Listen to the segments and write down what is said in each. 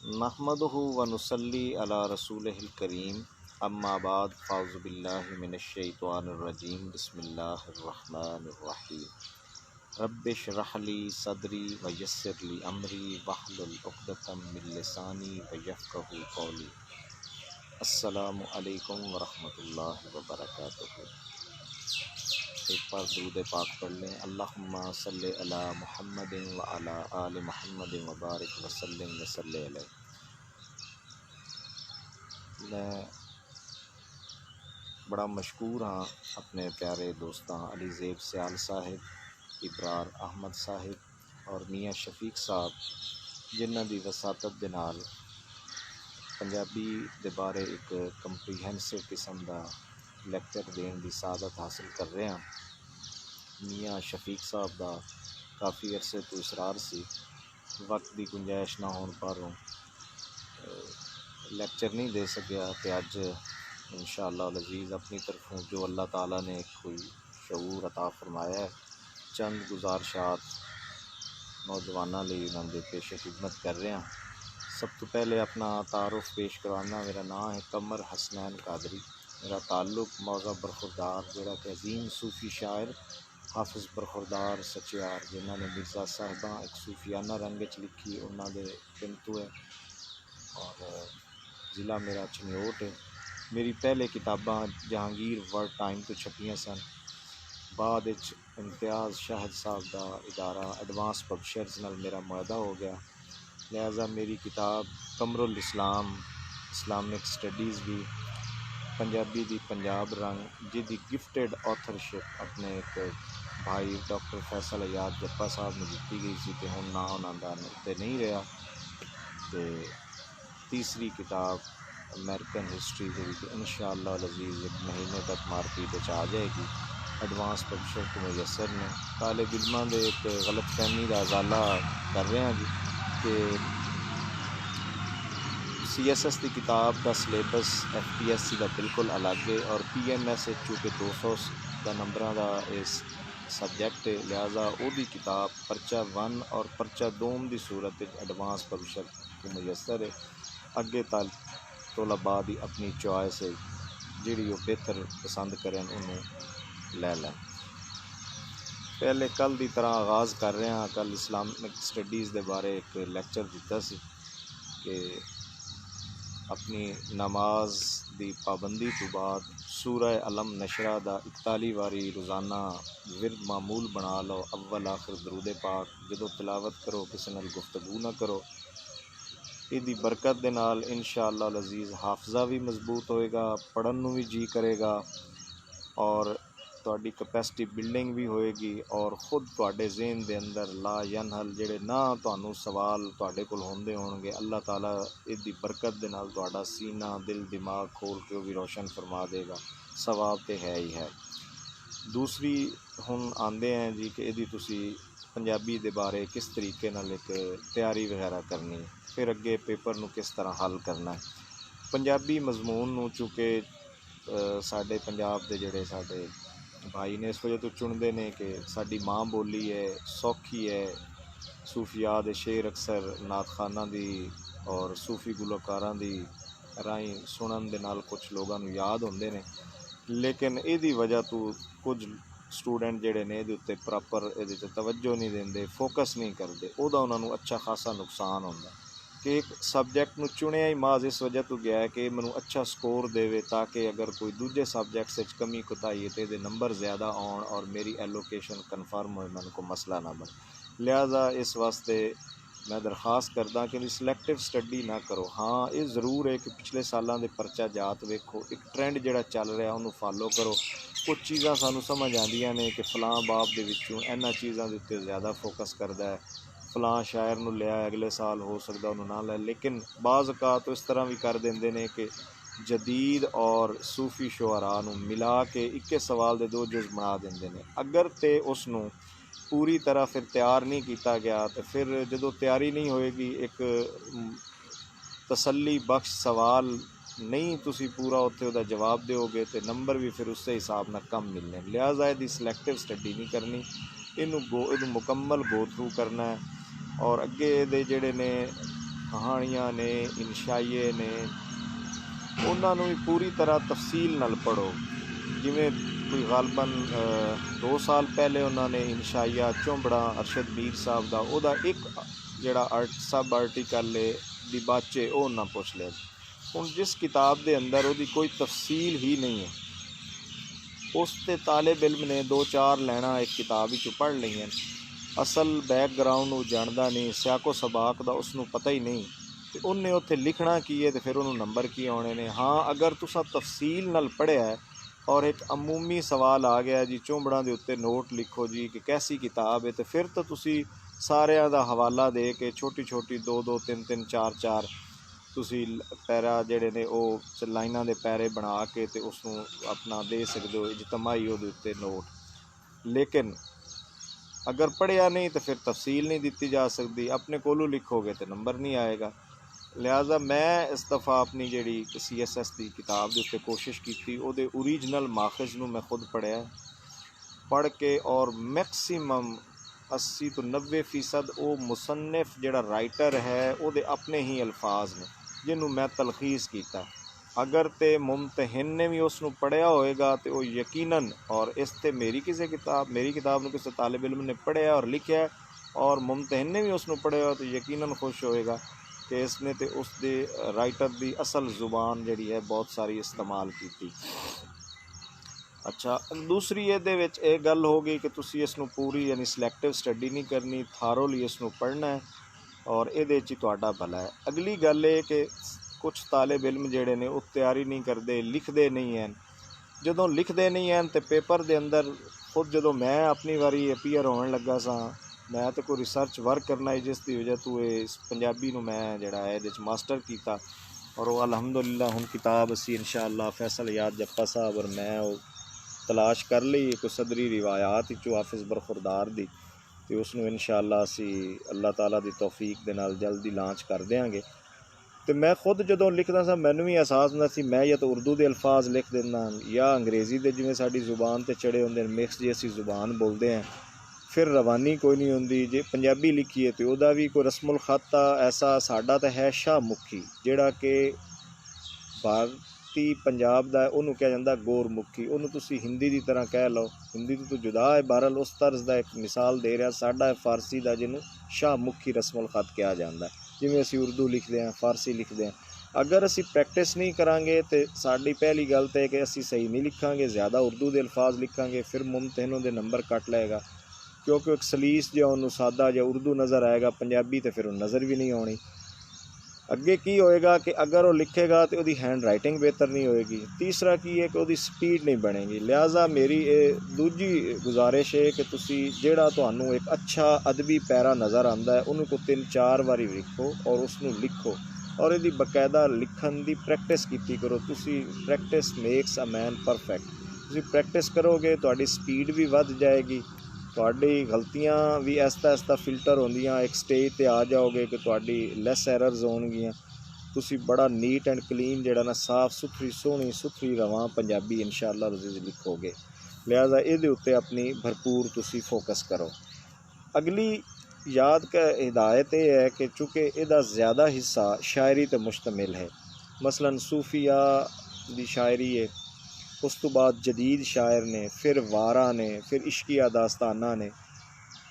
नहमदुहु व नुसल्ली अला रसूलिहिल करीम अम्मा बाद फ़ाउज़ु बिल्लाहि मिनश्शैतानिर्रजीम बिस्मिल्लाहिर्रहमानिर्रहीम रब्बिश्रह ली सदरी व यस्सिर ली अमरी वहलुल उक़दतम मिन लिसानी व यफ़क़हू क़ौली। अस्सलामु अलैकुम व रहमतुल्लाहि व बरकातुहू। एक बार दुरूद पाक पढ़ लें। अल्लाहुम्मा सल्लि अला मुहम्मदिन व अला आलि मुहम्मदिन व बारिक व सल्लिम व सल्लि अलैहि। मैं बड़ा मशकूर हाँ अपने प्यारे दोस्तां अली ज़ेब सयाल साहिब, इब्रार अहमद साहिब और मियाँ शफीक साहब जिन्हां दी वसातत दे नाल पंजाबी दे बारे एक कंप्रीहेंसिव किस्म दा लैक्चर देने की सादत हासिल कर रहे हैं। मियाँ शफीक साहब का काफ़ी अरसे तो इसरार सी, वक्त की गुंजाइश ना होने पर लैक्चर नहीं दे सकिया। तो अज इंशाअल्लाह अज़ीज़ अपनी तरफों जो अल्लाह ताला ने कोई शऊर अता फरमाया है, चंद गुजारिशात नौजवानों लिए उन्होंने पेशे खिदमत कर रहे हैं। सब तो पहले अपना तारुफ पेश करवाना। मेरा नाम है कमर हसनैन कादरी। मेरा ताल्लुक मौज़ा बरखुरदार जोड़ा कि अजीम सूफ़ी शायर हाफिज़ बरखुरदार सचियार जिन्होंने मिर्ज़ा साहिबा एक सूफियाना रंग लिखी उन्होंने पिंतु है और ज़िला मेरा चनियोट है। मेरी पहले किताबां जहांगीर वर्ड टाइम तो छपियां सन। बाद इम्तियाज़ शाहिद साहब का इदारा एडवांस पब्लिशर्स नाल मेरा मुआहदा हो गया, लिहाजा मेरी किताब कमरुल इस्लाम इस्लामिक स्टडीज़ भी पंजाबी दी पंजाब रंग जिदी गिफ्टेड ऑथरशिप अपने एक भाई डॉक्टर फैसल अयाद जप्पा साहब ने दी गई सी ते हुण ना उन्हां दा नहीं रहा। तो तीसरी किताब अमेरिकन हिस्ट्री जी इंशाअल्लाह अज़ीज़ एक महीने तक मार्केट आ जाएगी। एडवांस पब्लिशर को मैसर ने तालिब इल्मां दे एक गलत फहमी का अजाला कर रहे हैं जी कि CSS की किताब का सिलेबस FPSC का बिल्कुल अलग है और PMS चूँकि 200 का नंबर का इस सब्जेक्ट है, लिहाजा वही किताब परचा 1 और परचा 2 की सूरत एडवांस पब्लिशर को मैसर है। अगे तलबा दी अपनी चॉइस है, जिहड़ी वो बेहतर पसंद करें उन्होंने ले लें। पहले कल की तरह आगाज़ कर रहे हैं। कल इस्लामिक स्टडीज़ के बारे एक लैक्चर दिता सी कि अपनी नमाज की पाबंदी तो बाद सूरह अलम नशरा दा 41 वारी रोज़ाना विरद मामूल बना लो। अव्वल आखिर दरूद पाक जो तिलावत करो, किसी नाल गुफ्तगू ना करो। इहदी बरकत दे नाल इंशाअल्लाह अज़ीज़ हाफजा भी मजबूत होएगा, पढ़न नूं भी जी करेगा और तुहाडी कैपेसिटी बिल्डिंग भी होएगी और खुद तुहाडे ज़हन दे अंदर ला यनहल जिहड़े ना तुहानूं सवाल तुहाडे कोल होंदे होणगे, अल्लाह ताला इहदी बरकत दे नाल तुहाडा सीना दिल दिमाग खोल के भी रोशन फरमा देगा। सवाब तो है ही है। दूसरी हुण आंदे हैं जी कि इहदी तुसी पंजाबी दे बारे किस तरीके नाल एक तैयारी वगैरह करनी, फिर अगे पेपर नूं किस तरह हल करना है। पंजाबी मजमून नूं चूँकि साडे पंजाब दे जिहड़े साडे भाई ने इस वजह तो चुनते हैं कि साडी माँ बोली है, सौखी है। सूफिया दे शेर अक्सर नात खाना दी और सूफी गुलकारां दी राही सुनन दे नाल कुछ लोगों नूं याद होंदे ने, लेकिन इहदी वजह तो कुछ स्टूडेंट जिहड़े ने इहदे उत्ते प्रॉपर इहदे ते तवज्जो नहीं देंदे, फोकस नहीं करते, उहदा उन्हां नूं अच्छा खासा नुकसान होंदा कि एक सबजैक्ट नूं चुनिया ही माज इस वजह तो गया है कि मैनू अच्छा स्कोर देवे ताकि अगर कोई दूजे सबजैक्ट्स कमी कुताही है तो ये नंबर ज़्यादा आउण और मेरी एलोकेशन कन्फर्म हो, मैनू कोई मसला ना बने। लिहाजा इस वास्ते मैं दरखास्त करदा कि सिलैक्टिव स्टडी ना करो। हाँ ये ज़रूर है कि पिछले सालों के परचा जात वेखो, एक ट्रेंड जिहड़ा चल रहा उन्होंने फॉलो करो। कुछ चीज़ां सानू समझ आंदियां ने कि फलां बाब दे विचों इन्हां चीज़ां दे उत्ते ज़्यादा फोकस करदा है, फलां शायर नूं लिया अगले साल हो सकता उन्होंने ना लिया, लेकिन बाज़ औक़ात तो इस तरह भी कर देंदे ने कि जदीद और सूफी शुअरा नूं मिला के इक्के सवाल दे 2 जुज़ बना देंदे ने। अगर तो उसनूं पूरी तरह फिर तैयार नहीं किया गया तो फिर जो तैयारी नहीं होएगी, एक तसल्ली बख्श सवाल नहीं तुसी पूरा उत्थे उहदा जवाब दोगे तो नंबर भी फिर उस हिसाब नाल कम मिलने। लिहाजा इहदी सिलैक्टिव स्टडी नहीं करनी, इनू मुकम्मल गो थ्रू करना है और अगे दे जिहड़े ने ਕਹਾਣੀਆਂ ਨੇ, ਇਨਸ਼ਾਈਏ ਨੇ, ਉਹਨਾਂ ਨੂੰ ਵੀ ਪੂਰੀ ਤਰ੍ਹਾਂ ਤਫਸੀਲ ਨਾਲ ਪੜ੍ਹੋ। ਜਿਵੇਂ ਕੋਈ ਗਾਲਬਨ 2 ਸਾਲ ਪਹਿਲੇ ਉਹਨਾਂ ਨੇ ਇਨਸ਼ਾਈਆ ਝੋਂਬੜਾ ਅਰਸ਼ਦ ਮੀਰ ਸਾਹਿਬ ਦਾ, ਉਹਦਾ ਇੱਕ ਜਿਹੜਾ ਸਬ ਆਰਟੀਕਲ ਹੈ ਦਿਬਾਚੇ, ਉਹ ਉਹਨਾਂ ਪੁੱਛ ਲਿਆ। ਹੁਣ ਜਿਸ ਕਿਤਾਬ ਦੇ ਅੰਦਰ ਉਹਦੀ ਕੋਈ ਤਫਸੀਲ ਹੀ ਨਹੀਂ ਹੈ, ਉਸ 'ਤੇ ਤਾਲਿਬ ਇਲਮ ਨੇ 2-4 ਲਾਈਨਾਂ ਇੱਕ ਕਿਤਾਬ ਵਿੱਚੋਂ ਪੜ੍ਹ ਲਈਆਂ, ਅਸਲ ਬੈਕਗਰਾਊਂਡ ਨੂੰ ਜਾਣਦਾ ਨਹੀਂ, ਸਿਆਕੋ ਸਬਾਕ ਦਾ ਉਸਨੂੰ ਪਤਾ ਹੀ ਨਹੀਂ, ਤੇ ਉਹਨੇ ਉੱਥੇ ਲਿਖਣਾ ਕੀ ਹੈ ਤੇ ਫਿਰ ਉਹਨੂੰ ਨੰਬਰ ਕੀ ਆਉਣੇ ਨੇ। ਹਾਂ, ਅਗਰ ਤੁਸੀਂ ਤਫਸੀਲ ਨਾਲ ਪੜ੍ਹਿਆ ਔਰ ਇੱਕ ਅਮੂਮੀ ਸਵਾਲ ਆ ਗਿਆ ਜੀ ਝੋਂਬੜਾਂ ਦੇ ਉੱਤੇ ਨੋਟ ਲਿਖੋ ਜੀ ਕਿ ਕੈਸੀ ਕਿਤਾਬ ਹੈ, ਤੇ ਫਿਰ ਤਾਂ ਤੁਸੀਂ ਸਾਰਿਆਂ ਦਾ ਹਵਾਲਾ ਦੇ ਕੇ ਛੋਟੀ ਛੋਟੀ 2-2, 3-3, 4-4 ਤੁਸੀਂ ਪੈਰਾ ਜਿਹੜੇ ਨੇ ਉਹ ਲਾਈਨਾਂ ਦੇ ਪੈਰੇ ਬਣਾ ਕੇ ਤੇ ਉਸਨੂੰ ਆਪਣਾ ਦੇ ਸਕਦੇ ਹੋ ਇਜਤਮਾਹੀ ਉਹਦੇ ਉੱਤੇ ਨੋਟ। ਲੇਕਿਨ ਅਗਰ ਪੜ੍ਹਿਆ ਨਹੀਂ ਤਾਂ ਫਿਰ ਤਫਸੀਲ ਨਹੀਂ ਦਿੱਤੀ ਜਾ ਸਕਦੀ, ਆਪਣੇ ਕੋਲੋਂ ਲਿਖੋਗੇ ਤਾਂ ਨੰਬਰ ਨਹੀਂ ਆਏਗਾ। ਲਿਹਾਜ਼ਾ ਮੈਂ ਇਸ ਦਫਾ ਆਪਣੀ ਜਿਹੜੀ CSS ਦੀ ਕਿਤਾਬ ਦੇ ਉੱਤੇ ਕੋਸ਼ਿਸ਼ ਕੀਤੀ, ਉਹਦੇ ਓਰੀਜਨਲ ਮਾਖਜ਼ ਨੂੰ ਮੈਂ ਖੁਦ ਪੜ੍ਹਿਆ, ਪੜ੍ਹ ਕੇ ਔਰ ਮੈਕਸੀਮਮ 80 ਤੋਂ 90% ਉਹ ਮੁਸੰਨਿਫ ਜਿਹੜਾ ਰਾਈਟਰ ਹੈ ਉਹਦੇ ਆਪਣੇ ਹੀ ਅਲਫਾਜ਼ ਨੇ ਜਿਹਨੂੰ ਮੈਂ ਤਲਖੀਸ ਕੀਤਾ। ਅਗਰ ਤੇ ਮੁਮਤਹਿਨ ਨੇ ਵੀ ਉਸ ਨੂੰ ਪੜ੍ਹਿਆ ਹੋਏਗਾ ਤੇ ਉਹ ਯਕੀਨਨ, ਔਰ ਇਸ 'ਤੇ ਮੇਰੀ ਕਿਤਾਬ ਨੂੰ ਕਿਸੇ ਤਾਲਿਬ ਇਲਮ ਨੇ ਪੜ੍ਹਿਆ ਔਰ ਲਿਖਿਆ ਔਰ ਮੁਮਤਹਿਨ ਨੇ ਵੀ ਉਸ ਨੂੰ ਪੜ੍ਹਿਆ ਤਾਂ ਯਕੀਨਨ ਖੁਸ਼ ਹੋਏਗਾ ਕਿ ਇਸ ਨੇ ਤੇ ਉਸ ਦੇ ਰਾਈਟਰ ਦੀ ਅਸਲ ਜ਼ੁਬਾਨ ਜਿਹੜੀ ਹੈ ਬਹੁਤ ਸਾਰੀ ਇਸਤੇਮਾਲ ਕੀਤੀ। ਅੱਛਾ, ਦੂਸਰੀ ਇਹਦੇ ਵਿੱਚ ਇਹ ਗੱਲ ਹੋ ਗਈ ਕਿ ਤੁਸੀਂ ਇਸ ਨੂੰ ਪੂਰੀ ਯਾਨੀ ਸਿਲੈਕਟਿਵ ਸਟੱਡੀ ਨਹੀਂ ਕਰਨੀ, ਥਾਰੋਲੀ ਇਸ ਨੂੰ ਪੜ੍ਹਨਾ ਹੈ ਔਰ ਇਹਦੇ 'ਚ ਹੀ ਤੁਹਾਡਾ ਭਲਾ ਹੈ। ਅਗਲੀ ਗੱਲ ਇਹ ਕਿ ਕੁਛ ਤਾਲਿਬ ਇਲਮ ਜਿਹੜੇ ਨੇ ਉਹ ਤਿਆਰੀ ਨਹੀਂ ਕਰਦੇ, ਲਿਖਦੇ ਨਹੀਂ ਹਨ। ਜਦੋਂ ਲਿਖਦੇ ਨਹੀਂ ਹਨ ਤੇ ਪੇਪਰ ਦੇ ਅੰਦਰ ਖੁਦ ਜਦੋਂ ਮੈਂ ਆਪਣੀ ਵਾਰੀ ਅਪੀਅਰ ਹੋਣ ਲੱਗਾ ਸਾਂ, ਮੈਂ ਤਾਂ ਕੋਈ ਰਿਸਰਚ ਵਰਕ ਕਰਨਾ ਹੈ ਜਿਸ ਦੀ ਵਜ੍ਹਾ ਤੋਂ ਇਹ ਪੰਜਾਬੀ ਨੂੰ ਮੈਂ ਜਿਹੜਾ ਹੈ ਇਹਦੇ 'ਚ ਮਾਸਟਰ ਕੀਤਾ ਔਰ ਉਹ ਅਲਹਮਦੁਲਿਲਾ ਹੁਣ ਕਿਤਾਬ ਅਸੀਂ ਇੰਸ਼ਾਅੱਲਾ ਫੈਸਲ ਯਾਦ ਜੱਪਾ ਸਾਹਿਬ ਔਰ ਮੈਂ ਉਹ ਤਲਾਸ਼ ਕਰ ਲਈ ਇੱਕ ਸਦਰੀ ਰਿਵਾਇਤ ਵਿੱਚੋਂ ਹਾਫਿਜ਼ ਬਰਖੁਰਦਾਰ ਦੀ, ਅਤੇ ਉਸ ਨੂੰ ਇੰਸ਼ਾਅੱਲਾ ਅਸੀਂ ਅੱਲਾਹ ਤਾਲਾ ਦੀ ਤੌਫੀਕ ਦੇ ਨਾਲ ਜਲਦੀ ਲਾਂਚ ਕਰ ਦਿਆਂਗੇ। ਅਤੇ ਮੈਂ ਖੁਦ ਜਦੋਂ ਲਿਖਦਾ ਸਾਂ ਮੈਨੂੰ ਵੀ ਅਹਿਸਾਸ ਹੁੰਦਾ ਸੀ ਮੈਂ ਜਾਂ ਤਾਂ ਉਰਦੂ ਦੇ ਅਲਫਾਜ਼ ਲਿਖ ਦਿੰਦਾ ਜਾਂ ਅੰਗਰੇਜ਼ੀ ਦੇ, ਜਿਵੇਂ ਸਾਡੀ ਜ਼ੁਬਾਨ 'ਤੇ ਚੜੇ ਹੁੰਦੇ ਨੇ ਮਿਕਸ ਜੀ ਅਸੀਂ ਜ਼ੁਬਾਨ ਬੋਲਦੇ ਹਾਂ, ਫਿਰ ਰਵਾਨੀ ਕੋਈ ਨਹੀਂ ਹੁੰਦੀ। ਜੇ ਪੰਜਾਬੀ ਲਿਖੀਏ ਤਾਂ ਉਹਦਾ ਵੀ ਕੋਈ ਰਸਮੁਲ ਖਤ ਆ ਐਸਾ, ਸਾਡਾ ਤਾਂ ਹੈ ਸ਼ਾਹ ਮੁਖੀ ਜਿਹੜਾ ਕਿ ਭਾਰਤੀ ਪੰਜਾਬ ਦਾ, ਉਹਨੂੰ ਕਿਹਾ ਜਾਂਦਾ ਗੋਰਮੁਖੀ, ਉਹਨੂੰ ਤੁਸੀਂ ਹਿੰਦੀ ਦੀ ਤਰ੍ਹਾਂ ਕਹਿ ਲਓ, ਹਿੰਦੀ ਤੋਂ ਜੁਦਾ ਹੈ, ਬਹਰਹਾਲ ਉਸ ਤਰਜ਼ ਦਾ ਇੱਕ ਮਿਸਾਲ ਦੇ ਰਿਹਾ। ਸਾਡਾ ਹੈ ਫਾਰਸੀ ਦਾ ਜਿਹਨੂੰ ਸ਼ਾਹ ਮੁਖੀ ਰਸਮੁਲ ਖਤ ਕਿਹਾ ਜਾਂਦਾ, ਜਿਵੇਂ ਅਸੀਂ ਉਰਦੂ ਲਿਖਦੇ ਹਾਂ, ਫਾਰਸੀ ਲਿਖਦੇ ਹਾਂ। ਅਗਰ ਅਸੀਂ ਪ੍ਰੈਕਟਿਸ ਨਹੀਂ ਕਰਾਂਗੇ ਤਾਂ ਸਾਡੀ ਪਹਿਲੀ ਗੱਲ ਤਾਂ ਹੈ ਕਿ ਅਸੀਂ ਸਹੀ ਨਹੀਂ ਲਿਖਾਂਗੇ, ਜ਼ਿਆਦਾ ਉਰਦੂ ਦੇ ਅਲਫਾਜ਼ ਲਿਖਾਂਗੇ, ਫਿਰ ਮੁਮਤਹਿਨ ਦੇ ਨੰਬਰ ਕੱਟ ਲਏਗਾ ਕਿਉਂਕਿ ਇੱਕ ਸਲੀਸ ਜਿਹਾ ਉਹਨੂੰ ਸਾਦਾ ਜਿਹਾ ਉਰਦੂ ਨਜ਼ਰ ਆਏਗਾ, ਪੰਜਾਬੀ ਤਾਂ ਫਿਰ ਉਹ ਨਜ਼ਰ ਵੀ ਨਹੀਂ ਆਉਣੀ। ਅੱਗੇ ਕੀ ਹੋਏਗਾ ਕਿ ਅਗਰ ਉਹ ਲਿਖੇਗਾ ਤਾਂ ਉਹਦੀ ਹੈਂਡ ਰਾਈਟਿੰਗ ਬਿਹਤਰ ਨਹੀਂ ਹੋਏਗੀ। ਤੀਸਰਾ ਕੀ ਹੈ ਕਿ ਉਹਦੀ ਸਪੀਡ ਨਹੀਂ ਬਣੇਗੀ। ਲਿਹਾਜ਼ਾ ਮੇਰੀ ਇਹ ਦੂਜੀ ਗੁਜ਼ਾਰਿਸ਼ ਹੈ ਕਿ ਤੁਸੀਂ ਜਿਹੜਾ ਤੁਹਾਨੂੰ ਇੱਕ ਅੱਛਾ ਅਦਬੀ ਪੈਰਾ ਨਜ਼ਰ ਆਉਂਦਾ ਹੈ ਉਹਨੂੰ ਕੋਈ 3-4 ਵਾਰੀ ਲਿਖੋ ਔਰ ਉਸ ਨੂੰ ਲਿਖੋ ਔਰ ਇਹਦੀ ਬਾਕਾਇਦਾ ਲਿਖਣ ਦੀ ਪ੍ਰੈਕਟਿਸ ਕੀਤੀ ਕਰੋ। ਤੁਸੀਂ practice makes a man perfect. ਤੁਸੀਂ ਪ੍ਰੈਕਟਿਸ ਕਰੋਗੇ ਤੁਹਾਡੀ ਸਪੀਡ ਵੀ ਵੱਧ ਜਾਏਗੀ, ਤੁਹਾਡੀ ਗਲਤੀਆਂ ਵੀ ਐਸਤਾ ਫਿਲਟਰ ਹੁੰਦੀਆਂ, ਇੱਕ ਸਟੇਜ 'ਤੇ ਆ ਜਾਓਗੇ ਕਿ ਤੁਹਾਡੀ ਲੈਸ ਐਰਰਸ ਹੋਣਗੀਆਂ। ਤੁਸੀਂ ਬੜਾ ਨੀਟ ਐਂਡ ਕਲੀਨ ਜਿਹੜਾ ਨਾ ਸਾਫ਼ ਸੁਥਰੀ ਸੋਹਣੀ ਸੁਥਰੀ ਰਵਾਂ ਪੰਜਾਬੀ ਇੰਸ਼ਾਅੱਲਾ ਅਜ਼ੀਜ਼ ਲਿਖੋਗੇ। ਲਿਹਾਜ਼ਾ ਇਹਦੇ ਉੱਤੇ ਆਪਣੀ ਭਰਪੂਰ ਤੁਸੀਂ ਫੋਕਸ ਕਰੋ। ਅਗਲੀ ਯਾਦ का हिदायत ये है कि चूँकि ਇਹਦਾ ज़्यादा हिस्सा शायरी ते मुश्तमिल है, मसलन सूफिया ਦੀ शायरी है, ਉਸ ਤੋਂ ਬਾਅਦ ਜਦੀਦ ਸ਼ਾਇਰ ਨੇ, ਫਿਰ ਵਾਰਾਂ ਨੇ, ਫਿਰ ਇਸ਼ਕੀਆ ਦਾਸਤਾਨਾਂ ਨੇ।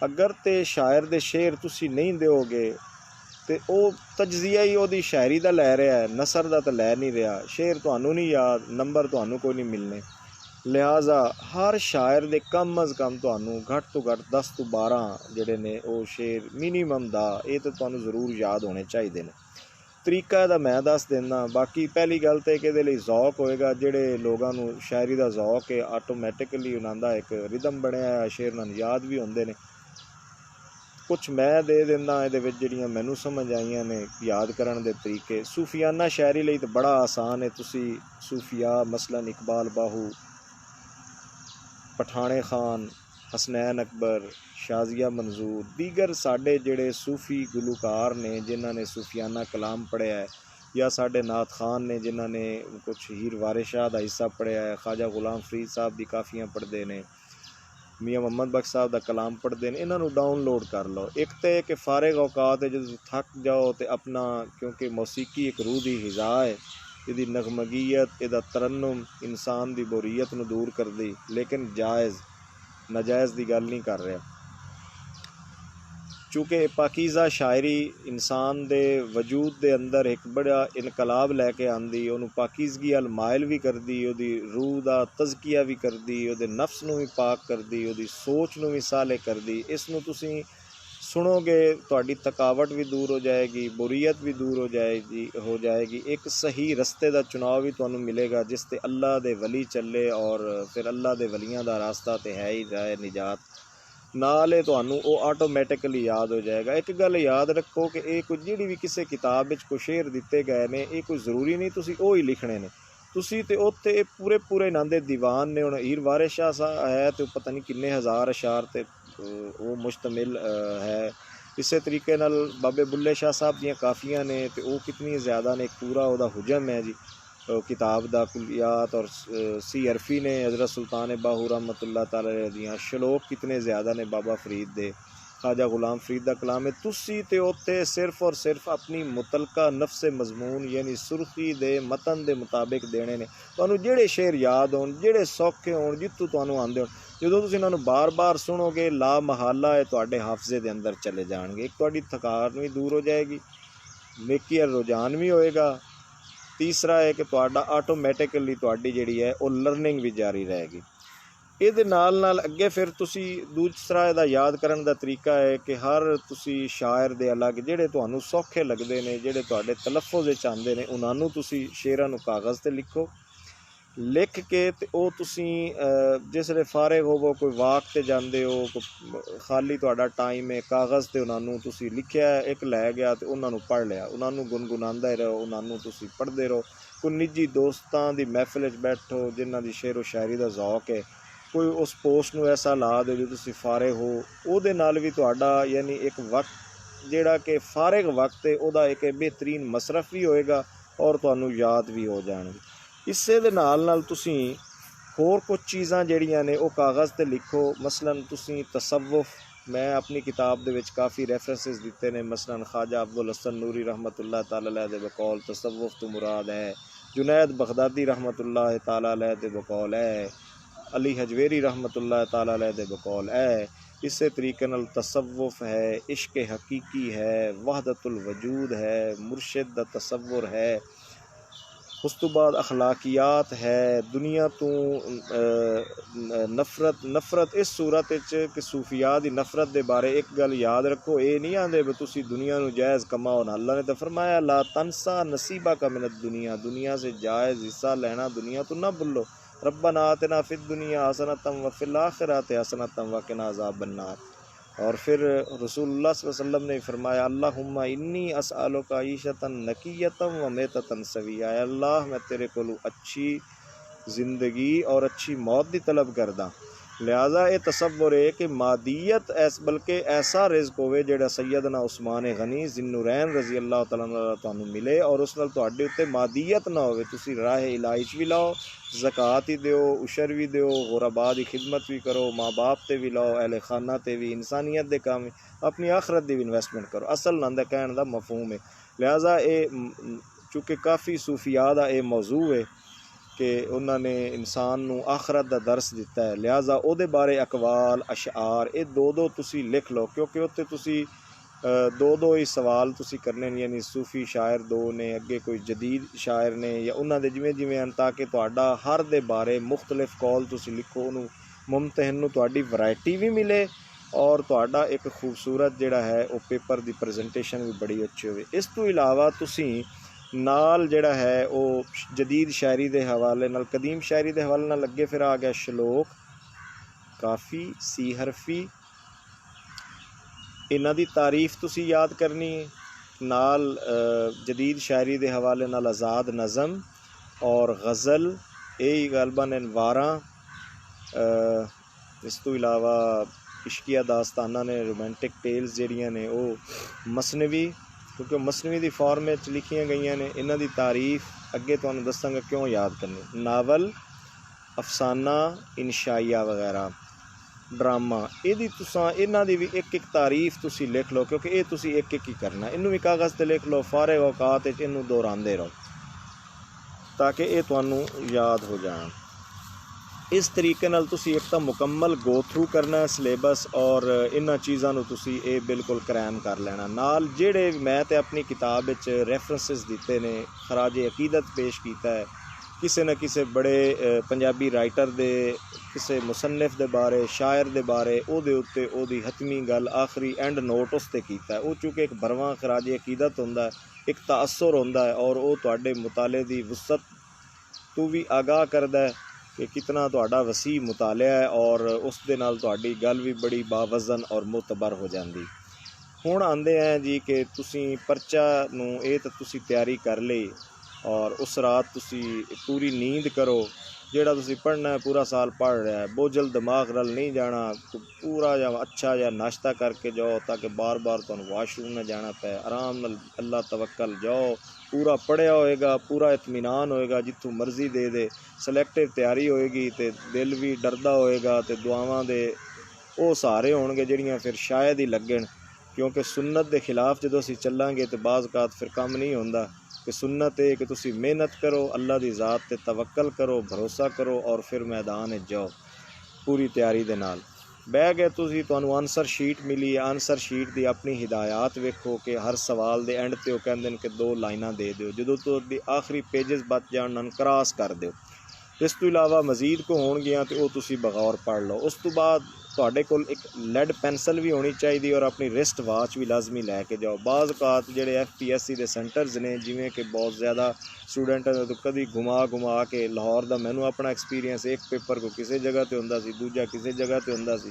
ਅਗਰ ਤੇ ਸ਼ਾਇਰ ਦੇ ਸ਼ੇਰ ਤੁਸੀਂ ਨਹੀਂ ਦਿਓਗੇ ਤੇ ਉਹ ਤਜਜ਼ੀਆ ਹੀ ਉਹਦੀ ਸ਼ਾਇਰੀ ਦਾ ਲੈ ਰਿਹਾ ਹੈ, ਨਸਰ ਦਾ ਤਾਂ ਲੈ ਨਹੀਂ ਰਿਹਾ। ਸ਼ੇਰ ਤੁਹਾਨੂੰ ਨਹੀਂ ਯਾਦ, ਨੰਬਰ ਤੁਹਾਨੂੰ ਕੋਈ ਨਹੀਂ ਮਿਲਣੇ। ਲਿਹਾਜ਼ਾ ਹਰ ਸ਼ਾਇਰ ਦੇ ਕਮ ਅਜ਼ ਕਮ ਤੁਹਾਨੂੰ ਘੱਟ ਤੋਂ ਘੱਟ 10 ਤੋਂ 12 ਜਿਹੜੇ ਨੇ ਉਹ ਸ਼ੇਰ ਮਿਨੀਮਮ ਦਾ ਇਹ ਤਾਂ ਤੁਹਾਨੂੰ ਜ਼ਰੂਰ ਯਾਦ ਹੋਣੇ ਚਾਹੀਦੇ ਨੇ। ਤਰੀਕਾ ਇਹਦਾ ਮੈਂ ਦੱਸ ਦਿੰਦਾ। ਬਾਕੀ ਪਹਿਲੀ ਗੱਲ ਤਾਂ ਕਿ ਇਹਦੇ ਲਈ ਜ਼ੌਕ ਹੋਏਗਾ। ਜਿਹੜੇ ਲੋਕਾਂ ਨੂੰ ਸ਼ਾਇਰੀ ਦਾ ਜ਼ੌਕ ਹੈ ਆਟੋਮੈਟਿਕਲੀ ਉਹਨਾਂ ਦਾ ਇੱਕ ਰਿਦਮ ਬਣਿਆ, ਸ਼ੇਰ ਉਹਨਾਂ ਨੂੰ ਯਾਦ ਵੀ ਹੁੰਦੇ ਨੇ। ਕੁਛ ਮੈਂ ਦੇ ਦਿੰਦਾ ਇਹਦੇ ਵਿੱਚ ਜਿਹੜੀਆਂ ਮੈਨੂੰ ਸਮਝ ਆਈਆਂ ਨੇ ਯਾਦ ਕਰਨ ਦੇ ਤਰੀਕੇ। ਸੂਫੀਆਨਾ ਸ਼ਾਇਰੀ ਲਈ ਤਾਂ ਬੜਾ ਆਸਾਨ ਹੈ। ਤੁਸੀਂ ਸੂਫੀਆ ਮਸਲਨ ਇਕਬਾਲ ਬਾਹੂ, ਪਠਾਣੇ ਖਾਨ, ਹਸਨੈਨ ਅਕਬਰ, ਸ਼ਾਜ਼ੀਆ ਮੰਜ਼ੂਰ, ਦੀਗਰ ਸਾਡੇ ਜਿਹੜੇ ਸੂਫੀ ਗੁਲੂਕਾਰ ਨੇ ਜਿਨ੍ਹਾਂ ਨੇ ਸੂਫੀਆਨਾ ਕਲਾਮ ਪੜ੍ਹਿਆ ਹੈ, ਜਾਂ ਸਾਡੇ ਨਾਤ ਖਾਨ ਨੇ ਜਿਨ੍ਹਾਂ ਨੇ ਕੁਛ ਹੀਰ ਵਾਰਿਸ ਸ਼ਾਹ ਦਾ ਹਿੱਸਾ ਪੜ੍ਹਿਆ ਹੈ, ख्वाजा गुलाम फरीद साहब ਦੀ ਕਾਫੀਆਂ ਪੜ੍ਹਦੇ ਨੇ, मियाँ मुहम्मद बख्श साहब का कलाम पढ़ते हैं, इन्हों डाउनलोड कर लो। एक तो कि फारिग औकात है जो थक जाओ तो अपना, क्योंकि मौसीकी एक रूह की हिजा है, इसकी नगमगीयत, इसका तरन्नुम इंसान की बोरीयत नूं दूर कर दी, लेकिन जायज़ नाजायज़ की गल नहीं कर रहा। चूँकि पाकीज़ा शायरी इंसान दे वजूद दे अंदर एक बड़ा इनकलाब लैके आंदी, उन्होंने पाकीज़गी अल मायल भी कर दी, उहदी रूह का तज़किया भी कर दी, उहदे नफ्स नूं भी पाक कर दी, उहदी सोच नूं भी साले कर दी। इसनूं तुसीं सुनोगे तुहाडी थकावट भी दूर हो जाएगी, बोरीयत भी दूर हो जाएगी। एक सही रस्ते का चुनाव भी तुहानूं मिलेगा जिस ते अल्लाह दे वली चले, और फिर अल्लाह दे वलियां दा रास्ता तो है ही राह निजात। नाले तुहानूं वो आटोमैटिकली याद हो जाएगा। एक गल याद रखो कि ये कोई जिहड़ी भी किसी किताब विच कोई शेर दिते गए ने, ये कोई ज़रूरी नहीं तुसीं वो ही लिखने ने। तुसीं ते उत्ते पूरे पूरे इन्हां दे दीवान ने। हुण हीर वारिस शाह साहब है तो पता नहीं किन्ने हज़ार अशार ते वो मुश्तमिल है। इस तरीके नाल बाबे बुल्ले शाह साहब दियाँ काफ़ियाँ ने तो वो कितनी ज़्यादा ने, एक पूरा वह हुजम है जी किताब दा कुलियात। और सी अरफी ने हज़रत सुल्तान बाहू रहमतुल्लाह तआला अलैह दियाँ शलोक कितने ज़्यादा ने, बाबा फरीद दे, ख्वाजा गुलाम फरीद दा कलाम है। तुसी ते उत्ते सिर्फ और सिर्फ अपनी मुतलका नफ्स मजमून यानी सुर्खी दे मतन दे मुताबिक देने ने। तुहानूं जेड़े शेर याद होण, जेड़े सौखे होण, जित्थों तुहानूं आंदे होण, जो तुसीं इन्हां नूं बार बार सुनोगे ला महाला है तुहाडे हाफजे दे अंदर चले जाणगे। एक तुहाडी थकान भी दूर हो जाएगी, नेकी अल रुझान भी होएगा। तीसरा है कि तुहाडा आटोमैटिकली तुहाडी जिहड़ी है वो लर्निंग भी जारी रहेगी। ਇਹਦੇ ਨਾਲ ਅੱਗੇ ਫਿਰ ਤੁਸੀਂ ਦੂਸਰਾ ਇਹਦਾ याद ਕਰਨ ਦਾ ਤਰੀਕਾ है कि हर ਤੁਸੀਂ शायर ਦੇ ਅਲੱਗ ਜਿਹੜੇ ਤੁਹਾਨੂੰ ਸੌਖੇ ਲੱਗਦੇ ਨੇ, ਜਿਹੜੇ ਤੁਹਾਡੇ ਤਲਫੁਜ਼ ਵਿੱਚ ਆਉਂਦੇ ਨੇ, ਉਹਨਾਂ ਨੂੰ ਤੁਸੀਂ ਸ਼ੇਰਾਂ ਨੂੰ ਕਾਗਜ਼ ਤੇ ਲਿਖੋ। लिख के तो वो तुसी जिसले फारिग होवो, कोई वाक ते जांदे हो, खाली तुहाडा टाइम है, कागज़ ते उन्होंने तुसी लिखिया एक लै गया तो उन्होंने पढ़ लिया, उन्होंने गुनगुनांदे रहो, उन्होंने तुसी पढ़ते रहो। कोई निजी दोस्तां दी महफिल च बैठो जिन्हां दी शेर व शायरी दा ज़ौक है, कोई उस पोस्ट नूं ऐसा ला दे जो तुसी फारिग हो, उहदे नाल भी तुहाडा यानी एक वक्त जिहड़ा कि फारिग वक्त है उहदा एक बेहतरीन मसरफ भी होएगा और तुहानूं याद भी हो जाणगे। इसे दे नाल तुसी होर कुछ चीज़ां जिहड़ियां ने वो कागज़ ते लिखो। मसलन तुसी तसव्वुफ, मैं अपनी किताब दे विच काफ़ी रेफरेंसिस दिते ने। मसलन ख्वाजा अब्दुल हसन नूरी रहमतुल्लाह तआला अलैह दे बकौल तसव्वुफ तो मुराद है, जुनैद बगदादी रहमतुल्लाह तआला अलैह दे बकौल है, अली हजवेरी रहमतुल्लाह तआला अलैह दे बकौल है। इस तरीके नाल तसव्वुफ है, इश्क हकीकी है, वहदतुल वजूद है, मुर्शिद दा तसव्वुर है। उस तो बाद अखलाकियात है, दुनिया तो नफरत इस सूरत कि सूफिया की नफरत के बारे एक गल याद रखो। ये नहीं आते भी तुसी दुनिया नूं जायज़ कमाओ ना। अल्लाह ने तो फरमाया ला तनसा नसीबा का मिनत दुनिया, दुनिया से जायज़ हिस्सा लेना दुनिया तो ना भूलो। रब्बना आतिना फिद दुनिया हसनतम व फिल आखिरति हसनतम व किना अज़ाबन्नार। और फिर रसूलुल्लाह सल्लल्लाहु अलैहि वसल्लम ने फरमाया अल्लाहुम्मा इन्नी असअलुका ईशतन नकियतम व मेततन सविया, अल्लाह मैं तेरे को अच्छी ज़िंदगी और अच्छी मौत की तलब करदा। लिहाजा ये तसव्वुर है कि मादियत बल्कि ऐसा रिज़्क होवे जेड़ा सैयदना उस्मान गनी ज़िन्नुरैन रज़ी अल्लाह तआला अन्हु तुहानूं मिले और उस नाल तुहाडे उत्ते मादियत ना होवे। तुसी राह इलाही च भी लाओ, ज़कात ही दिओ, उशर भी दिओ, गुरबा की खिदमत भी करो, माँ बाप ते भी लाओ, अहले खाना ते भी, इंसानियत के काम, अपनी आखरत की भी इन्वेस्टमेंट करो। असल नां दा कहण दा मफहूम है। लिहाजा ये चूँकि काफ़ी सूफिया दा ये मौजू है कि उन्होंने इंसान नूं आखरत दा दर्स दिता है, लिहाजा उहदे बारे अकवाल अशार ये दो दो तुसी लिख लो, क्योंकि उत्ते तुसी दो दो ही सवाल तुसी करने ने। यानी सूफी शायर दो ने, अगे कोई जदीद शायर ने या उन्होंने दे जिवें जिवें हैं, ताकि तुहाडा हर दे बारे मुख्तलिफ कौल तुसी लिखो, उन्होंने मुमतहन नूं तुहाडी वैरायटी भी मिले और तुहाडा एक खूबसूरत जिहड़ा है वो पेपर दी प्रजेंटेशन भी बड़ी अच्छी होवे। इस तो इलावा तुसी नाल जिहड़ा है वो जदीद शायरी के हवाले नाल, कदीम शायरी के हवाले नाल अगे फिर आ गया शलोक, काफ़ी, सी हरफी, इन्हां दी तारीफ तुसी याद करनी है। नाल जदीद शायरी के हवाले नाल आज़ाद नज़म और गज़ल, यही गलबन वारां। इस तो इलावा इश्किया दास्ताना ने, रोमांटिक टेल्स जिहड़ियां ने वो मसनवी, क्योंकि मसनवी की फॉर्म में लिखियां गई ने। इन्हां दी तारीफ अगे तुहानूं दसांगा क्यों याद करनी। नावल, अफसाना, इंशाइया वगैरह। ड्रामा ਇਹਦੀ तुसां इन्हां दी भी एक एक तारीफ तुसी लिख लो, क्योंकि ये तुसी एक एक ही करना। इनू भी कागज़ ते लिख लो, फारग औकात विच इनू दोहरांदे रहो ताकि ये तुहानू याद हो जाण। इस तरीके नाल तुसी एक तो मुकम्मल गो थ्रू करना है सिलेबस, और इन्हां चीज़ां नू तुसी ये बिल्कुल क्रैम कर लेना। नाल जेड़े मैं ते अपनी किताब विच रेफरेंसिस दिते ने, खराज अकीदत पेश कीता है किसी न किसी बड़े पंजाबी राइटर दे, किसी मुसन्निफ दे बारे, शायर दे बारे, ओहदे उत्ते ओहदी हतमी गल आखिरी एंड नोट उस ते कीता है। वो चूँकि एक भरवां खराज अकीदत हुंदा है, एक तासुर हुंदा है, और वो तुहाडे मुताले दी वुसअत तू भी आगाह करदा है कि कितना तुहाडा वसी मुतालिया है, और उस दे नाल तुहाडी गल भी बड़ी बावज़न और मुतबर हो जाती। हुण आंदे हैं जी कि तुसी परचा नूं ये तो तुसी तैयारी कर लई, और उस रात तुसी पूरी नींद करो। जेड़ा तुसी पढ़ना है पूरा साल पढ़ रहा है, बोझल दिमाग नाल नहीं जाना। तो पूरा या अच्छा या नाश्ता करके जाओ ताकि बार बार तुहानूं वाशरूम में जाना पे। आराम नाल अल्लाह तवक्कल जाओ, पूरा पढ़िया होएगा, पूरा इत्मीनान होएगा, जिथों मर्जी दे दे सिलेक्टिव तैयारी होएगी, तो दिल भी डरदा होएगा, तो दुआवां दे वो सहारे होणगे जिहड़ियां फिर शायद ही लगन। क्योंकि सुन्नत के खिलाफ जो असीं चलांगे तो बाज़ औकात फिर काम नहीं होंदा। कि सुन्नत है कि तुसी मेहनत करो, अल्लाह की ज़ात ते तवक्कल करो, भरोसा करो, और फिर मैदान में जाओ पूरी तैयारी दे नाल। बह गए तुसी, तुहानूं आंसर शीट मिली है, आंसर शीट की अपनी हिदायत वेखो कि हर सवाल के एंड ते वो कहंदे ने कि 2 लाइनां दे दिओ। जदों तुहाडी आखिरी पेजेस बच जाण उन्हां क्रॉस कर दिओ। इस तो इलावा मजीद को होणगियां तो वो तुसी बगौर पढ़ लो। उस तो बाद तुहाडे कोल एक लैड पेंसिल भी होनी चाहिए, और अपनी रिस्ट वाच भी लाजमी लैके जाओ। बाज़ औकात जिहड़े FPSC के सेंटर्स ने, जिमें कि बहुत ज़्यादा स्टूडेंट तो कभी घुमा के लाहौर का मैनू अपना एक्सपीरियंस, एक पेपर को किसी जगह पर हुंदा सी, दूजा किसी जगह पर हुंदा सी,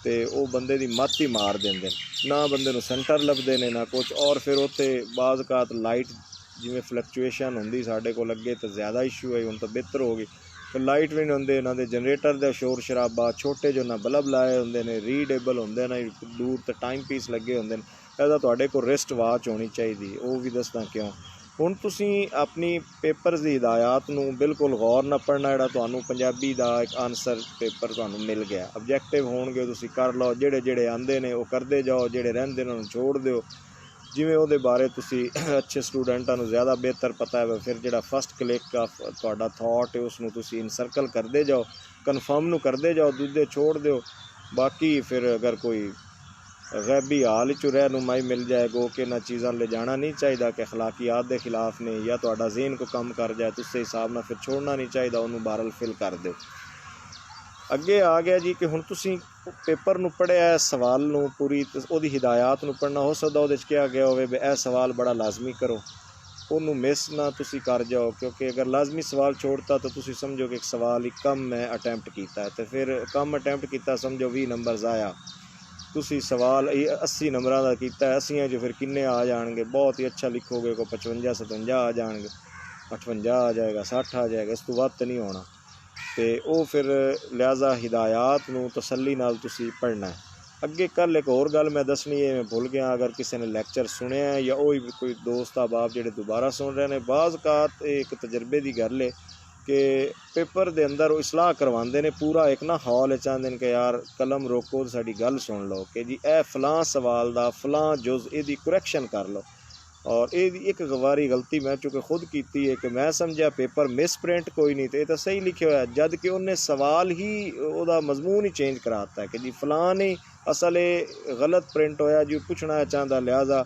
तो वो बंदे की मत ही मार देंगे, ना बंदे नूं सेंटर लभदे ने ना कुछ। और फिर उत्ते बाज़ औकात लाइट जिमें फ्लक्चुएशन होंदी साढ़े को अगे तो ज़्यादा इशू है, हुण तो बेहतर हो गई। तो लाइट भी नहीं होंदे, ना दे जनरेटर का शोर शराबा, छोटे जो ना बल्ब लाए होंदे ने, रीडेबल होंदे ना, दूर तो टाइम पीस लगे होंदे ने। ऐसा तुहाडे कोल रिस्ट वाच होनी चाहिए, वो भी दसदा क्यों। हुण तुसी अपनी पेपर की हिदायत नूं बिल्कुल गौर ना पढ़ना। जिहड़ा तुहानूं पंजाबी का एक आंसर पेपर तुहानूं मिल गया, ऑब्जैक्टिव होणगे तुसी कर लो, जेड़े जेड़े आंदे ने वो करते जाओ, जेड़े रहिंदे ने उन्हां नूं छोड़ दिओ। जिमें वो बारे तुसी अच्छे स्टूडेंटां नूं ज़्यादा बेहतर पता है, फिर जो फस्ट क्लिक ऑफ तुहाडा थॉट है उसनूं तुसी इनसर्कल करते जाओ, कन्फर्म नूं करते जाओ, दूजे छोड़ दो। बाकी फिर अगर कोई गैबी हाल चो रहनुमाई मिल जाए गो कि इन्हां चीज़ां ले जाना नहीं चाहिए कि अखलाकियात के खिलाफ ने, या तुहाडा ज़हन को कम कर जाए तो उस हिसाब नाल फिर छोड़ना नहीं चाहिए, उन्होंने बहरल फिल कर दो। अगे आ गया जी कि हुण तुसी पेपर नूं पढ़िया है, सवाल नूं पूरी उहदी हिदायत नूं पढ़ना। हो सकदा उहदे च कहा गया होवे भी यह सवाल बड़ा लाजमी करो, उन्होंने मिस ना तुसी कर जाओ। क्योंकि अगर लाजमी सवाल छोड़ता तो तुसी समझो कि एक सवाल ही कम मैं अटैम्प्ट किया है, तो फिर कम अटैम्प्ट किया समझो 20 नंबर ज़ाया। तुसी सवाल 80 नंबरों का किया, 80 जो फिर किन्ने आ जाएंगे, बहुत ही अच्छा लिखोगे को 55 57 आ जाएंगे, 58 आ जाएगा, 60 आ जाएगा, इस तो वध नहीं होना। तो वो फिर लिहाजा हिदायत नूं तसल्ली नाल तुसी पढ़ना है। अगे कल एक और गल मैं दसनी है, मैं भुल गया। अगर किसी ने लैक्चर सुनिया है या वही कोई दोस्त अहबाब जिहड़े दोबारा सुन रहे हैं, बाज़ औकात एक तजर्बे की गल है कि पेपर के अंदर वो इसलाह करवाते हैं पूरा एक ना हॉल चाहते हैं कि यार कलम रोको तो साडी गल सुन लो कि जी ए फलां सवाल दा फलां जुज़ इहदी करैक्शन कर लो। और ये एक गवारी गलती मैं चूँकि खुद की है कि मैं समझा पेपर मिस प्रिंट कोई नहीं, तो ये तो सही लिखे हुआ है, जद कि उन्हें सवाल ही वह मजमून ही चेंज कराता है कि जी फलां ही असल गलत प्रिंट होया जी पूछना चाहता। लिहाजा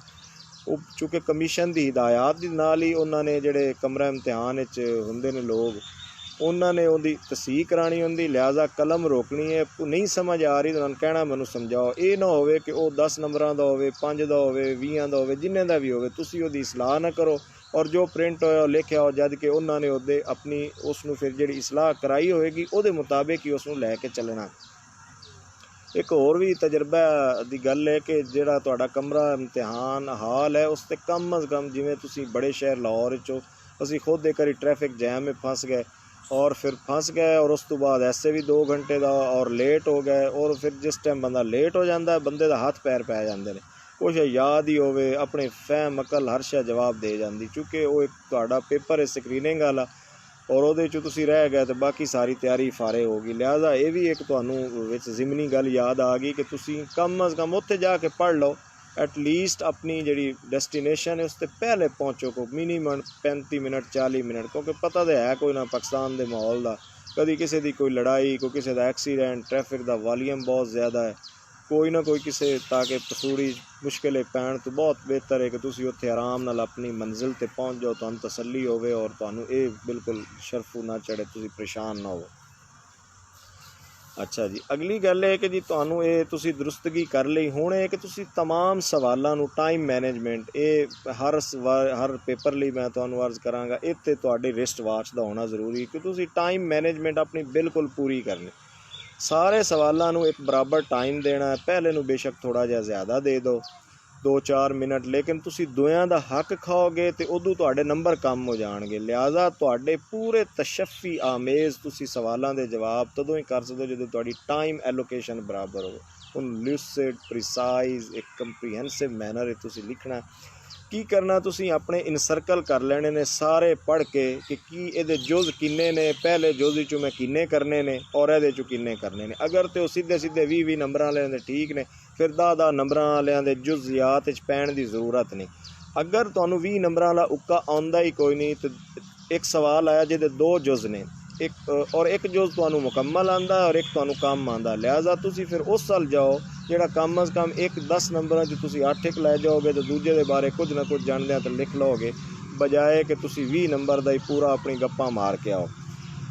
वो चूँकि कमीशन की हिदायत नाल ही उन्होंने जोड़े कमरा इम्तिहान होंदे ने लोग, उन्होंने उहदी तसीह करानी होंदी। लिहाजा कलम रोकनी है, नहीं समझ आ रही तो उन्होंने कहना मैनू समझाओ। ये ना हो कि वह 10 नंबरों का हो, 5 का हो, 20 का हो, जिन्हें का भी हो, तुसी उहदी सलाह ना करो और जो प्रिंट होया लिखा हो, जद कि उन्होंने उहदे अपनी उसनूं फिर जिहड़ी इसलाह कराई होएगी उहदे मुताबिक ही उसनूं लैके चलना। एक होर भी तजर्बा की गल है कि जिहड़ा तुहाडा कमरा इम्तिहान हाल है उस ते कम अज़ कम, जिवें तुसी बड़े शहर लाहौर चो असीं खुद एक बारी ट्रैफिक जैम में फंस गए और फिर फंस गए, और उस तो बाद ऐसे भी 2 घंटे का और लेट हो गए। और फिर जिस टाइम बंदा लेट हो जाता है बंदे का हथ पैर पै जाते हैं, कुछ याद ही होवे अपने फहम अकल हर शा जवाब दे जाती। चूँकि वो एक तुहाडा पेपर है स्क्रीनिंग वाला, और ਉਹਦੇ 'ਚ ਤੁਸੀਂ ਰਹਿ ਗਏ ਤੇ ਬਾਕੀ ਸਾਰੀ ਤਿਆਰੀ ਫਾਰੇ ਹੋ ਗਈ। ਲਿਹਾਜ਼ਾ ਇਹ ਵੀ ਇੱਕ ਤੁਹਾਨੂੰ ਵਿੱਚ ਜ਼ਿਮਨੀ ਗੱਲ ਯਾਦ ਆ ਗਈ ਕਿ ਤੁਸੀਂ ਕਮ ਅਜ਼ ਕਮ ਉੱਥੇ ਜਾ ਕੇ ਪੜ੍ਹ ਲਓ, ਐਟਲੀਸਟ ਆਪਣੀ ਜਿਹੜੀ ਡੈਸਟੀਨੇਸ਼ਨ ਹੈ ਉਸ 'ਤੇ ਪਹਿਲੇ ਪਹੁੰਚੋ ਕੋ ਮਿਨੀਮਮ 35 ਮਿੰਟ 40 ਮਿੰਟ, ਕਿਉਂਕਿ ਪਤਾ ਤਾਂ ਹੈ ਕੋਈ ਨਾ ਪਾਕਿਸਤਾਨ ਦੇ ਮਾਹੌਲ ਦਾ, ਕਦੀ ਕਿਸੇ ਦੀ ਕੋਈ ਲੜਾਈ, ਕੋਈ ਕਿਸੇ ਦਾ ਐਕਸੀਡੈਂਟ, ट्रैफिक ਦਾ ਵਾਲੀਅਮ बहुत ज़्यादा है, कोई ना कोई किसी ताकि पसूड़ी मुश्किलें पैण तो बहुत बेहतर है कि तुसी उत्थे आराम नाल अपनी मंजिल ते पहुँच जाओ, तुहानू तसल्ली होवे और तुहानू ये बिल्कुल शर्फू ना चढ़े, तुसी परेशान ना हो। अच्छा जी, अगली गल है कि जी तुहानू ये तुसी दुरुस्तगी कर लई, हुण है कि तुसी तमाम सवालों नू टाइम मैनेजमेंट ये हर पेपर लई मैं तुहानू अर्ज़ करांगा, इत्थे तुहाडी रिस्ट वाच दा होना ज़रूरी कि तुसी टाइम मैनेजमेंट अपनी बिल्कुल पूरी करनी, सारे सवालों नू एक बराबर टाइम देना है। पहले नू बेशक थोड़ा जिहा ज़्यादा दे दो 2-4 मिनट, लेकिन तुसी दोयां दा हक खाओगे तो उदों तुहाडे नंबर कम हो जाणगे। लिहाजा तुहाडे पूरे तशफ़ी आमेज़ तुसी सवालों के जवाब तदों ही कर सकते जो तुहाडी टाइम एलोकेशन बराबर हो। हुण लूसिड प्रिसाइज एक कंप्रीहेंसिव मैनर तुसी लिखना की करना, तुसी अपने इनसर्कल कर लेने ने सारे पढ़ के कि ये जुज़ किन्ने ने, पहले जुज़ चो मैं किन्ने करने ने और ये चो किन्ने करने ने। अगर तो सीधे सीधे 20 नंबर वाले दे ठीक ने, फिर 10 नंबर वाले दे जुज़ियात पैण की ज़रूरत नहीं। अगर तुहानू 20 नंबर वाला उक्का आउंदा ही कोई नहीं तो एक सवाल आया जिहदे 2 जुज़ ने, एक जुज़ तुहानू मुकम्मल आंदा और एक तुहानू कम आंदा, लिहाजा तुसी फिर उस साल जाओ जिहड़ा कम अज़ कम 10 नंबर जो तुसी 8 लै जाओगे तो दूजे के बारे कुछ ना कुछ जानदे तो लिख लोगे, बजाए कि तुसी 20 नंबर का ही पूरा अपनी गप्पा मार के आओ।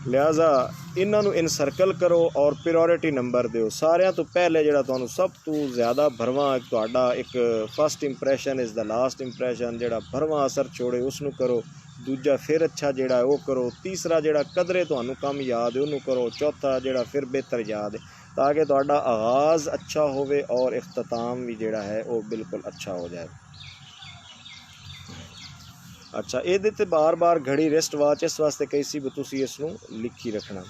लिहाजा इन्हों इनसर्कल करो और प्रायोरिटी नंबर दो। सारिਆਂ तो पहले जिहड़ा तुहानू सब तो ज़्यादा भरवां तुहाडा एक first impression is the last impression, जिहड़ा भरवां असर छोड़े उसनू करो, दूजा फिर अच्छा जिहड़ा वो करो, तीसरा जिहड़ा कदरे तुहानू कम याद है उन्होंने करो, चौथा जिहड़ा फिर बेहतर याद है, ताकि तुहाडा आगाज़ अच्छा होवे और इख्तिताम भी जिहड़ा है वो बिल्कुल अच्छा हो जाए। अच्छा, ये तो बार बार घड़ी रिस्ट वाच इस वास्ते कही सी भी तुसी इसनू लिखी रखना।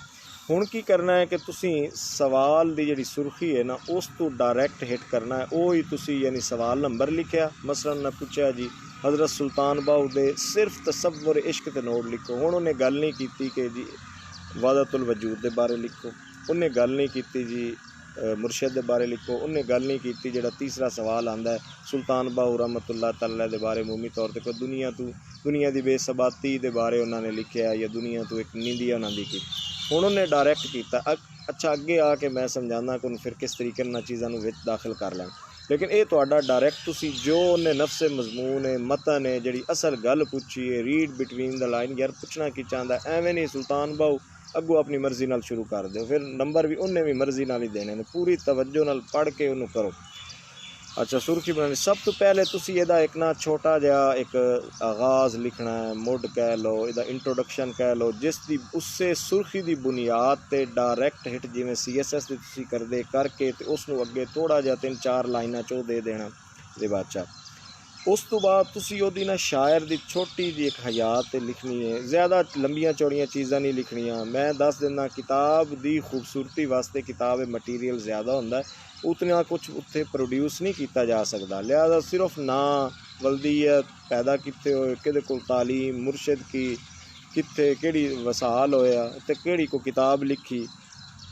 हुण की करना है कि तुसी सवाल की जिहड़ी सुर्खी है ना उस तो डायरैक्ट हिट करना है, वो ही तुसी यानी सवाल नंबर लिखिया, मसलन ने पूछा जी हज़रत सुल्तान बाहू दे सिर्फ तसव्वुर इश्क ते नोट लिखो। हुण उन्हें गल नहीं की कि जी वादतुल वजूद के बारे लिखो, उन्हें गल नहीं की जी मुर्शद के बारे लिखो, उन्हें गल नहीं की जिहड़ा तीसरा सवाल आंदा है सुल्तान बाहू रहमतुल्लाह तआला दे बारे मूमी तौर पर कोई दुनिया की बेसबाती के बारे उन्होंने लिखा या दुनिया तो एक निंदिया उन्होंने की। हुण उन्हें डायरैक्ट किया। अच्छा, अगे आके मैं समझाना कि फिर किस तरीके नाल चीज़ों विच दाखिल कर लैन, लेकिन ये तुहाडा डायरैक्ट तुसी जो उन्हें नफ्से मजमून है मतन है जिहड़ी असल गल पूछी है, रीड बिटवीन द लाइन, यार पूछना की चाहता, एवें नहीं सुल्तान बाहू अगों अपनी मर्जी नाल शुरू कर दो, फिर नंबर भी उन्हें भी मर्जी नाल ही देने ने, पूरी तवज्जो नाल पढ़ के उन्होंने करो। अच्छा, सुर्खी बनानी सब तो पहले तुसी इहदा एक ना छोटा जिहा एक आगाज़ लिखना है, मुड कह लो, इहदा इंट्रोडक्शन कह लो, जिसकी उससे सुर्खी की बुनियाद ते डायरैक्ट हिट जिवें CSS की तुसी करदे करके ते उसनू अगे थोड़ा जिहा 3-4 लाइनां चो दे देना रिवाचा। उस तो बाद तुसी ओहदी ना शायर की छोटी जी एक हयात लिखनी है, ज़्यादा लंबियां चौड़ियां चीज़ां नहीं लिखनियां। मैं दस दिना किताब की खूबसूरती वास्ते किताब मटीरियल ज़्यादा होंदा है, उतना कुछ उत्थे प्रोड्यूस नहीं किया जा सकता, लिहाजा सिर्फ ना वल्दियत पैदा किते होए, किहदे कोल तालीम मुर्शद की कित्थे केड़ी वसाल होया ते केड़ी को किताब लिखी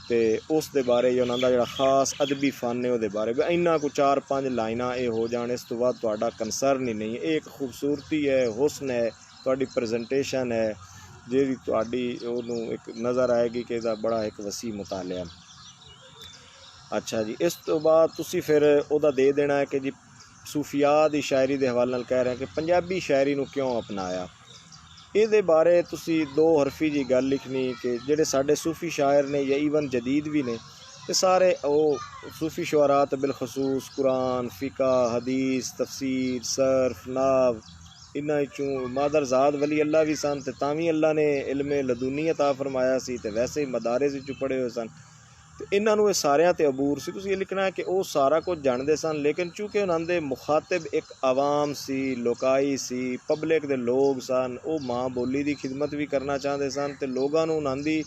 ते उस दे बारे या उन्हां दा जिहड़ा खास अदबी फन है उहदे बारे इन्ना को 4-5 लाइनां ये हो जाने, इस तो बाद तुहाडा कंसर्न ही नहीं है। एक खूबसूरती है, हुस्न है, तुहाडी प्रेजेंटेशन है जिहड़ी तुहाडी ओनू एक नज़र आएगी कि इहदा बड़ा एक वसी मुतालिया। अच्छा जी, इस तो बाद तुसी फिर उहदा दे देना है कि जी सूफिया दी शायरी दे हवाले नाल कह रहे हैं कि पंजाबी शायरी नू क्यों अपनाया। ये बारे तुसी 2 हरफी जी गल लिखनी कि जेडे साडे सूफी शायर ने या ईवन जदीद भी ने ते सारे वो सूफी शुअरा ते बिलखसूस कुरान फ़िका हदीस तफसीर सर्फ नाव इन्हां चों मादरजाद वली अल्लाह भी सन ते तावी अल्लाह ने इल्मे लदुनी अता फरमाया सी ते वैसे ही मदारिस विच पढ़े हुए सन ते इन्हां नूं सारियां ते अबूर सी। तुसीं ये लिखना है कि वो सारा कुछ जानते सन, लेकिन चूँकि उन्हां दे मुखातिब एक आवाम सी, लोकाई सी, पब्लिक दे लोग सन, वो माँ बोली की खिदमत भी करना चाहते सन ते लोगों नूं उन्हां दी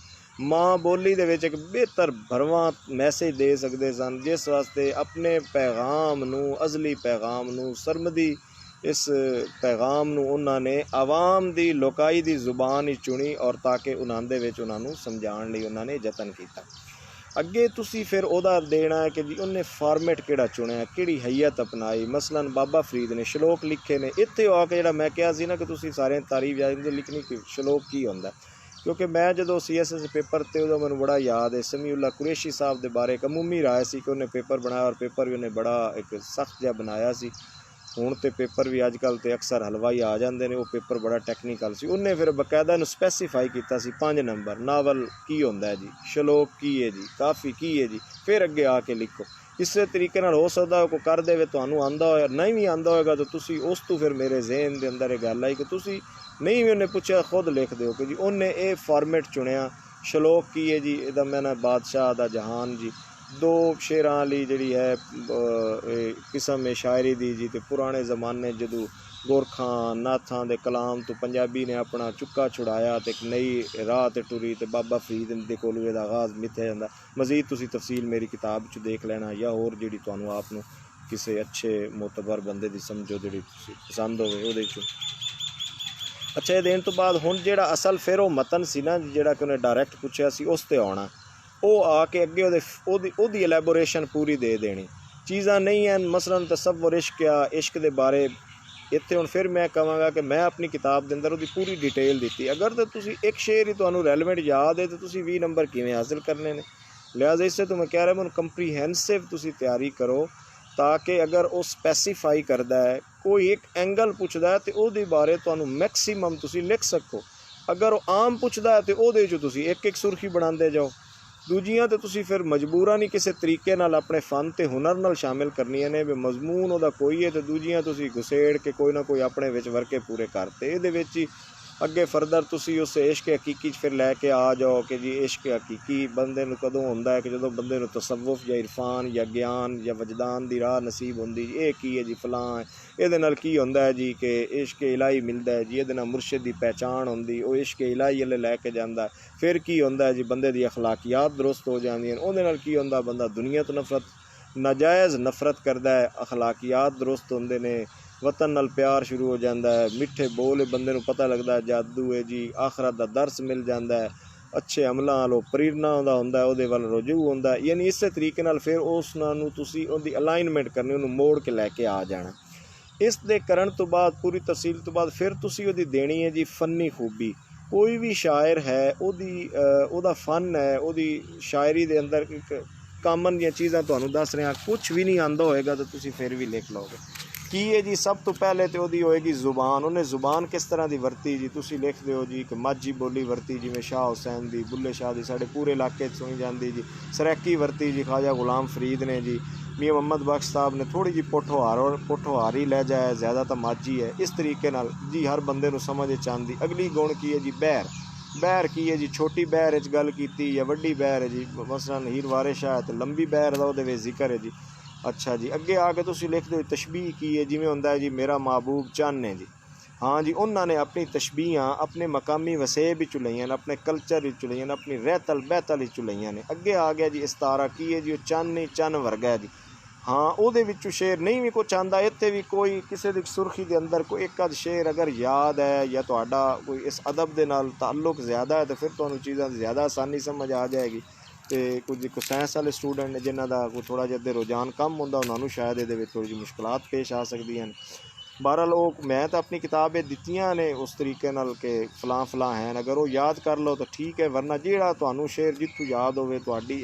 माँ बोली दे विच एक बेहतर भरवां मैसेज दे सकते सन, जिस वास्ते अपने पैगाम नूं अज़ली पैगाम नूं सरमदी इस पैगाम नूं उन्हां ने आवाम दी लोकाई दी जुबान ही चुनी और ताकि उन्हां दे विच उन्हां नूं समझाउण लई उन्हां ने यतन कीता। अगे तुसी फिर ओहदा देना है कि जी उन्हें फॉर्मेट किहड़ा चुनिया, किहड़ी हैयत अपनाई। मसलन बाबा फरीद ने शलोक लिखे ने, इत्थे आके जिहड़ा मैं कहा सी ना कि तुसी सारे तारीफ जायदे लिखनी कि शलोक की हुंदा, क्योंकि मैं जो CSS पेपर ते उदों मैनूं बड़ा याद है समीउल्ला कुरैशी साहब दे बारे एक अमूमी राय सी कि उन्हें पेपर बनाया और पेपर भी उन्हें बड़ा एक सख्त जिहा बनाया सी। हुण ते पेपर भी अजकल तो अक्सर हलवाई आ जाते हैं, वो पेपर बड़ा टैक्नीकल सी। उन्हें फिर बकायदा स्पैसीफाई किया 5 नंबर नावल की होंदा है जी, शलोक की है जी, काफ़ी की है जी, फिर अगे आके लिखो। इस तरीके हो सकता कोई कर दे तुहानूं आंदा हो, नहीं भी आंदा होएगा तो तुसी उस तो फिर मेरे जहन के अंदर एक गल आई कि तुसी नहीं भी उन्हें पूछा खुद लिख दो कि जी उन्हें ये फॉर्मेट चुनिया। शलोक की है जी, इहदा मैंने बादशाह दा जहान जी, 2 शेरां वाली जिहड़ी है किस्म है शायरी दी जी। तो पुराने ज़माने जदों गोरखां नाथां दे कलाम तो पंजाबी ने अपना चुक्का छुड़ाया तो एक नई राह ते टुरी तो बाबा फरीद दे कोलों इहदा आगाज़ मिथया जांदा। मज़ीद तुसी तफसील मेरी किताब च देख लेना या होर जिहड़ी तुहानूं आप नूं किसी अच्छे मोतबर बंदे दी समझो जिहड़ी तुसी पसंद होवे उहदे चों। अच्छा, ये देने तो बाद हुण जिहड़ा असल फिर वो मतन सी ना जिहड़ा कि उन्हें डायरैक्ट पुछया सी उस ते आउणा, वो आके अगे ओहदी एलैबोरेशन पूरी दे देनी। चीज़ां नहीं हैं मसलन तसव्वुर इश्क या इश्क दे बारे इत्थे हुण फिर मैं कहांगा कि मैं अपनी किताब के अंदर उसकी पूरी डिटेल दी। अगर तो तुसी एक शेर ही तुहानूं रैलेवेंट याद है तो तुसी 20 नंबर किवें हासिल करने ने। लिहाजा इससे तो मैं कह रहा हूँ कंप्रीहेंसिव तुसी तैयारी करो ताकि अगर वो स्पैसीफाई करता है कोई एक एंगल पुछदा है तो उहदे बारे तुहानूं मैक्सीमम तुसी लिख सको। अगर वो आम पुछदा है तो उहदे चों तुसी एक सुर्खी बनाते जाओ। दूजियां तो तुसी फिर मजबूरन ही किसी तरीके नाल अपने फन ते हुनर नाल शामिल करनियां ने भी मजमून उहदा कोई है तो दूजियां तुसी घुसेड़ के कोई ना कोई अपने विच वर्के पूरे करते। इहदे विच ही अगे फरदर तुसी उस इश्क हकीकी फिर लैके आ जाओ कि जी इश्क हकीकी बंदे नूं कदों हुंदा है कि जदों बंदे नूं तसव्वुफ या इरफान या ज्ञान या वजदान दी राह नसीब हुंदी। ये की है जी फलां है, इहदे नाल की हुंदा है जी कि इश्क इलाही मिलदा है जी, इहदे नाल मुर्शिद दी पहचान हुंदी, वो इश्क इलाही अल्ले लैके जांदा है। फिर की हुंदा है जी बंदे दी अखलाकियात दुरुस्त हो जांदियां, उहदे नाल की हुंदा बंदा दुनिया तो नाजायज़ नफरत करदा है, अखलाकियात दुरुस्त हुंदे ने, वतन नाल प्यार शुरू हो जाता है, मिठे बोल बंदे नूं पता लगता है जादू है जी, आखरत दा दर्स मिल जाता है, अच्छे अमलों वालों प्रेरणा दा हुंदा है, उहदे वल रुजू हुंदा है। यानी इस तरीके नाल फिर उस नूं तुसी उहदी अलाइनमेंट करनी, उहनूं मोड़ के लैके आ जाना। इस दे करन तो बाद पूरी तफसील तो बाद फिर तुसी उहदी देनी है जी फन्नी खूबी। कोई भी शायर है उहदा फन है, उहदी शायरी दे अंदर एक कामन दियां चीज़ां तुहानूं दस रहा, कुछ भी नहीं आंदा होएगा तो तुसी फिर भी लिख लोगे। की है जी सब तो पहले तो वही होएगी जुबान। उन्हें जुबान किस तरह की वरती जी, तुसी लिख दो जी कि माझी बोली वरती जिमें शाह हुसैन दी, बुल्ले शाह दी साढ़े पूरे इलाके सुनी जाती जी। सरैकी वरती जी ख्वाजा गुलाम फरीद ने जी, मियाँ मोहम्मद बख्श साहब ने थोड़ी जी पोठोहारी लै जाए, ज़्यादा तो माझी है। इस तरीके नाल जी हर बंदे नूं समझ चाहती। अगली गुण की है जी बैर की है जी, छोटी बैर च गल की या वड्डी बैर है जी। मसलन हीर वारिस शाह है तो लंबी बैर का उहदे विच जिक्र है जी। अच्छा जी, अगे आके तुसी लिख दो तशबीह की है, जिमें होंदा है जी मेरा महबूब चन्न है जी। हाँ जी, उन्होंने अपनी तशबीहां अपने मकामी वसेब विचों लईआं ने, अपने कल्चर विचों लईआं ने, अपनी रहतल बहतल विचों लईआं ने। अगे आ गया जी इस्तारा की है जी, चन्न ही चन्न वर्गा है जी। हाँ, उहदे विचों शेर नहीं भी कुछ आंदा, इत्थे भी कोई किसी दी सुर्खी के अंदर कोई एक अध शेर अगर याद है या तुहाडा कोई इस अदब दे नाल ताल्लुक ज़्यादा है तो फिर तुहानूं चीज़ां ज़्यादा आसानी समझ आ जाएगी। तो कुछ साइंस वाले स्टूडेंट ने जिन्हों का कोई थोड़ा जिहा रुझान कम होंदा, उन्होंने शायद ये थोड़ी जी मुश्किलात पेश आ सकदियां ने। बहरहाल मैं तो अपनी किताबें दित्तियां ने उस तरीके नाल कि फलां फलां हैं, अगर वो याद कर लो तो ठीक है, वरना जिहड़ा तुहानूं शेर जित्थों याद होवे तुहाडी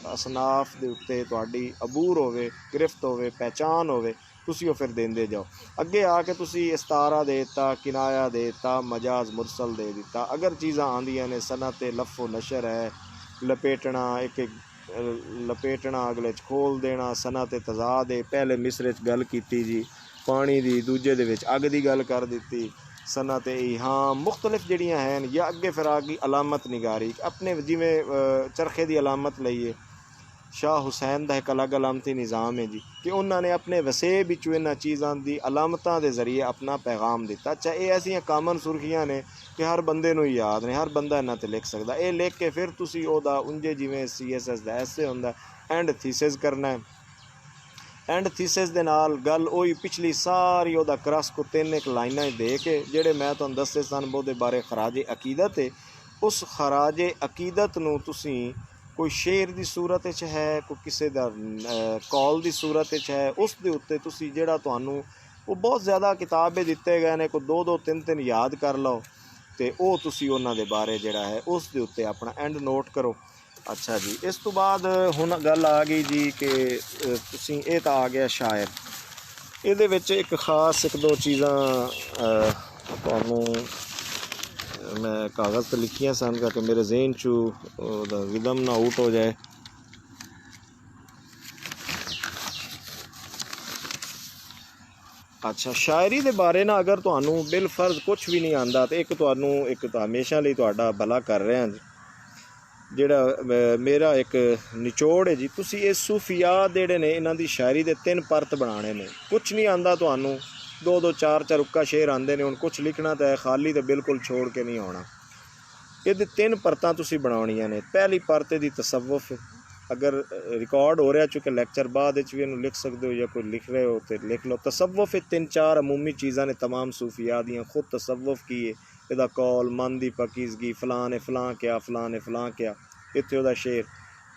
असनाफ दे उत्ते तुहाडी अबूर होवे, गिरफ्त होवे, पहचान होवे, तुसी वो फिर देंदे जाओ। अगे आके तुसी इस्तारा दे दित्ता, किनाया दे दित्ता, मजाज मुरसल दे दित्ता। अगर चीज़ां आंदियां ने सनत लफ़ो नशर है, लपेटना एक लपेटना अगले च खोल देना, सनत तजाद है, पहले मिसरे च गल की जी पानी दी, दूजे दे विच अग दी गल कर दी, सनत हाँ मुख्तलिफ जड़ियाँ हैं। या अगे फिर आ गई अलामत निगारी, अपने जिमें चरखे की अलामत लईए, शाह हुसैन का एक अलग अलामती निज़ाम है जी कि उन्होंने अपने वसेब विचों इन्हां चीज़ों की अलामतों के जरिए अपना पैगाम दिता। अच्छा, ये ऐसियां कामन सुर्खियां ने कि हर बंदे नूं याद ने, हर बंदा इन्हां ते लिख सकदा। ये लिख के फिर तुसी ओहदा उंजे जिमें CSS दा ऐसे हुंदा एंड थीसिस करना है। एंड थीसिस दे नाल गल ओही पिछली सारी ओहदा क्रस को 3 एक लाइनां दे के जेहड़े मैं तुहानूं दस्से सन ओहदे बारे खराजे अकीदत है, उस खराजे अकीदत नूं तुसीं कोई शेर की सूरत है, कोई किसी का कॉल की सूरत है, उस दे उत्ते तुसीं जिहड़ा तुहानूं वो बहुत ज़्यादा किताबें दिते गए ने, कोई 2-2 3-3 याद कर लो तो वह तुसीं उन्हां दे बारे जिहड़ा है उस दे उत्ते अपना एंड नोट करो। अच्छा जी, इस तो बाद हुण गल आ गई जी कि तुसीं ये तो आ गया शायर, ये विच एक खास 1-2 चीज़ां तुहानूं मैं कागज़ पर लिखियां सन कि मेरे जहन चू रिदम ना आउट हो जाए। अच्छा, शायरी दे बारे ना अगर तुहानूं बिलफर्ज कुछ भी नहीं आंदा तो एक तुहानूं एक तो हमेशा लिए तुहाडा भला कर रहा जिहड़ा मेरा एक निचोड़ है जी, तुसीं ये सूफिया जिहड़े ने इन्हां दी शायरी दे 3 परत बनाने ने। कुछ नहीं आंदा तुहानूं, 2-2 4-4 उक्का शेर आंदे ने, हुण कुछ लिखना तो है, खाली तो बिल्कुल छोड़ के नहीं आना। ये 3 परतां तुसीं बनाउणियां ने। पहली परत दी तसव्वुफ, अगर रिकॉर्ड हो रहा चूँकि लैक्चर बाद भी इन्हूं लिख सकते हो या कोई लिख रहे हो तो लिख लो। तसव्वुफ 3-4 अमूमी चीज़ां ने तमाम सूफिया दियां। खुद तसव्वुफ की है, इहदा कौल, मन दी पकीज़गी, फलां ने फलां क्या, फलां ने फलां क्या, इत्थे उहदा शेर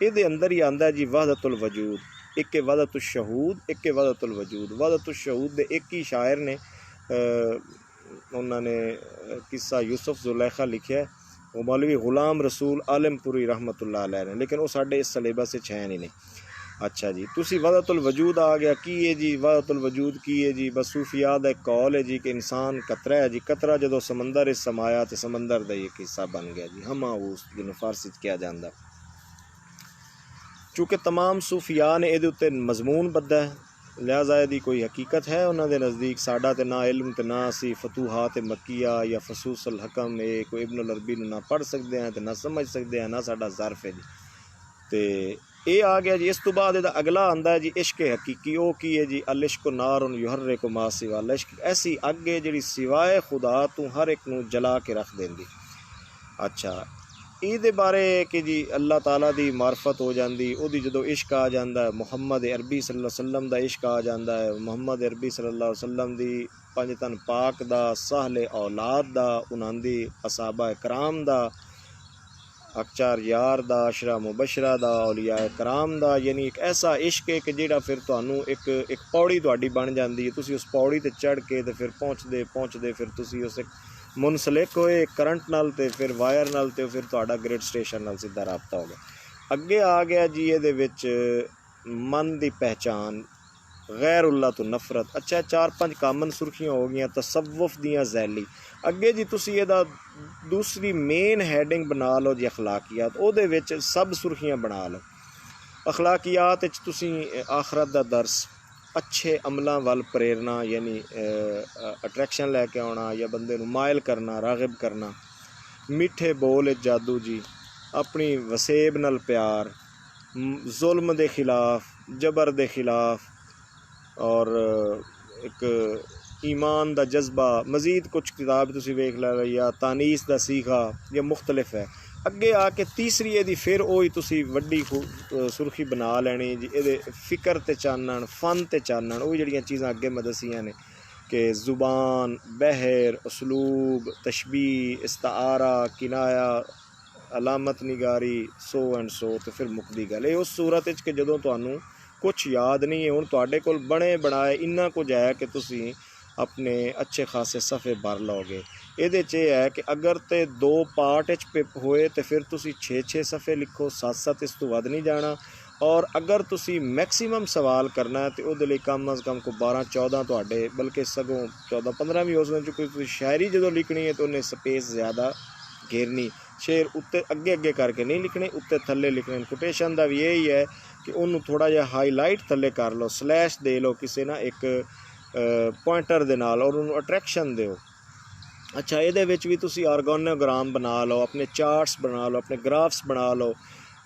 ये अंदर ही आंदा है जी। वहदतुल वजूद, एक वहदतुल शहूद, एक वहदतुल वजूद। वहदतुल शहूद दे एक ही शायर ने उन्होंने किस्सा यूसुफ जुलैखा लिखा है, वो मौलवी गुलाम रसूल आलमपुरी रहमतुल्लाह अलैह ने, लेकिन वो साढ़े इस सिलेबस से है नहीं। अच्छा जी, तुसी वहदतुल वजूद आ गया की है जी। वहदतुल वजूद की है जी, बस सूफिया दा एक कौल है जी कि इंसान कतरा है जी, कतरा जो समंदर इस समाया तो समंदर का एक हिस्सा बन गया जी। हमा उस जिन्होंने फारसी किया जाता, चूँकि तमाम सूफिया ने ये उत्ते मजमून बद्दा है, लिहाजा यदि कोई हकीकत है उन्होंने नज़दीक। साडा तो ना इल्म तो ना असी फतूहात मक्किया या फसूसल हकम ये कोई इब्नुल अरबी ना पढ़ सकते हैं तो ना समझ सकते हैं, ना साडा ज़र्फ है जी। तो ये आ गया जी। इस तो बाद अगला आंदा है जी इश्क हकीकी। वो की है जी, अल इश्क नारुन युहर्रे को मा सिवा। इश्क ऐसी अग है जी सिवाए खुदा तू हर एक नूं जला के रख देंदी। अच्छा, ये बारे कि जी अल्लाह ताला दी मार्फत हो जाती, उहदी जदों इश्क आ जाता है, मुहम्मद अरबी सल्लल्लाहु अलैहि वसल्लम दा इश्क आ जाता है, मुहम्मद अरबी सल्लल्लाहु अलैहि वसल्लम दी पंजतन पाक दा, साहले औलाद दा, उन्हां दी असहाबा कराम दा, अकचार यार दा, अशरा मुबशरा दा, औलिया कराम दा, यानी एक ऐसा इश्क है कि जिहड़ा फिर तुहानूं एक पौड़ी तुहाडी बन जाती है। तुसीं उस पौड़ी ते चढ़ के ते फिर पहुँचते फिर तुसीं उस मुनसलिक होए करंट नाल ते फिर वायर नाल ते फिर तुहाडा ग्रिड स्टेशन नाल सीधा राबता हो गया। अगे आ गया जी ये विच मन की पहचान, गैरुल्लाह तो नफरत। अच्छा, 4-5 कामन सुर्खियाँ हो गई। तसव्वुफ दियाँ झैली। अगे जी तुसी इहदा दूसरी मेन हैडिंग बना लो जी अखलाकियात, उहदे विच सब सुर्खियाँ बना लो। अखलाकियात विच तुसी आखरत दा दर्स, अच्छे अमलों वाल प्रेरणा यानी अट्रैक्शन लैके आना या बंदे नूं मायल करना, रागिब करना, मीठे बोल जादू जी, अपनी वसेब नाल प्यार, जुल्म दे खिलाफ, जबर दे खिलाफ, और एक ईमान दा जज्बा। मज़ीद कुछ किताब तुसी वेख ला या तानीस दा सीखा या मुख्तलिफ है। अगे आके तीसरी यदि फिर वही तुसी वड्डी सुर्खी बना लैनी जी, ये फिक्र ते चानन, फन ते चानन, वो जड़ियाँ चीज़ां अगे मैं दसियां ने कि ज़ुबान, बहर, उसलूब, तशबीह, इस्तारा, किनाया, अलामत निगारी, सो एंड सो, तो फिर मुकदी गल ये उस सूरत कि जदों तुहानूं कुछ याद नहीं है, हुण तुहाडे कोल बने बनाए इन्ना कुछ है कि तुसी अपने अच्छे खासे सफ़े भर लोगे। ये है कि अगर तो 2 पार्ट होए तो फिर तुसी 6-6 सफ़े लिखो, 7-7, इस तो वध नहीं जाना। और अगर तुसी मैक्सीमम सवाल करना है तो वो कम अज़ कम को 12-14 तुहाडे, बल्कि सगों 14-15 भी हो सकते, क्योंकि शायरी जो लिखनी है तो उन्हें स्पेस ज़्यादा घेरनी। शेर उत्ते अगे अगे करके नहीं लिखने, उत्ते थले लिखने। कोटेशन का भी यही है कि उन्होंने थोड़ा जिहा हाईलाइट थले कर लो, स्लैश दे लो किसी ना एक पॉइंटर दे नाल, और उन्होंने अट्रैक्शन दो। अच्छा, ये भी तुसी ऑर्गेनोग्राम बना लो, अपने चार्ट्स बना लो, अपने ग्राफ्स बना लो।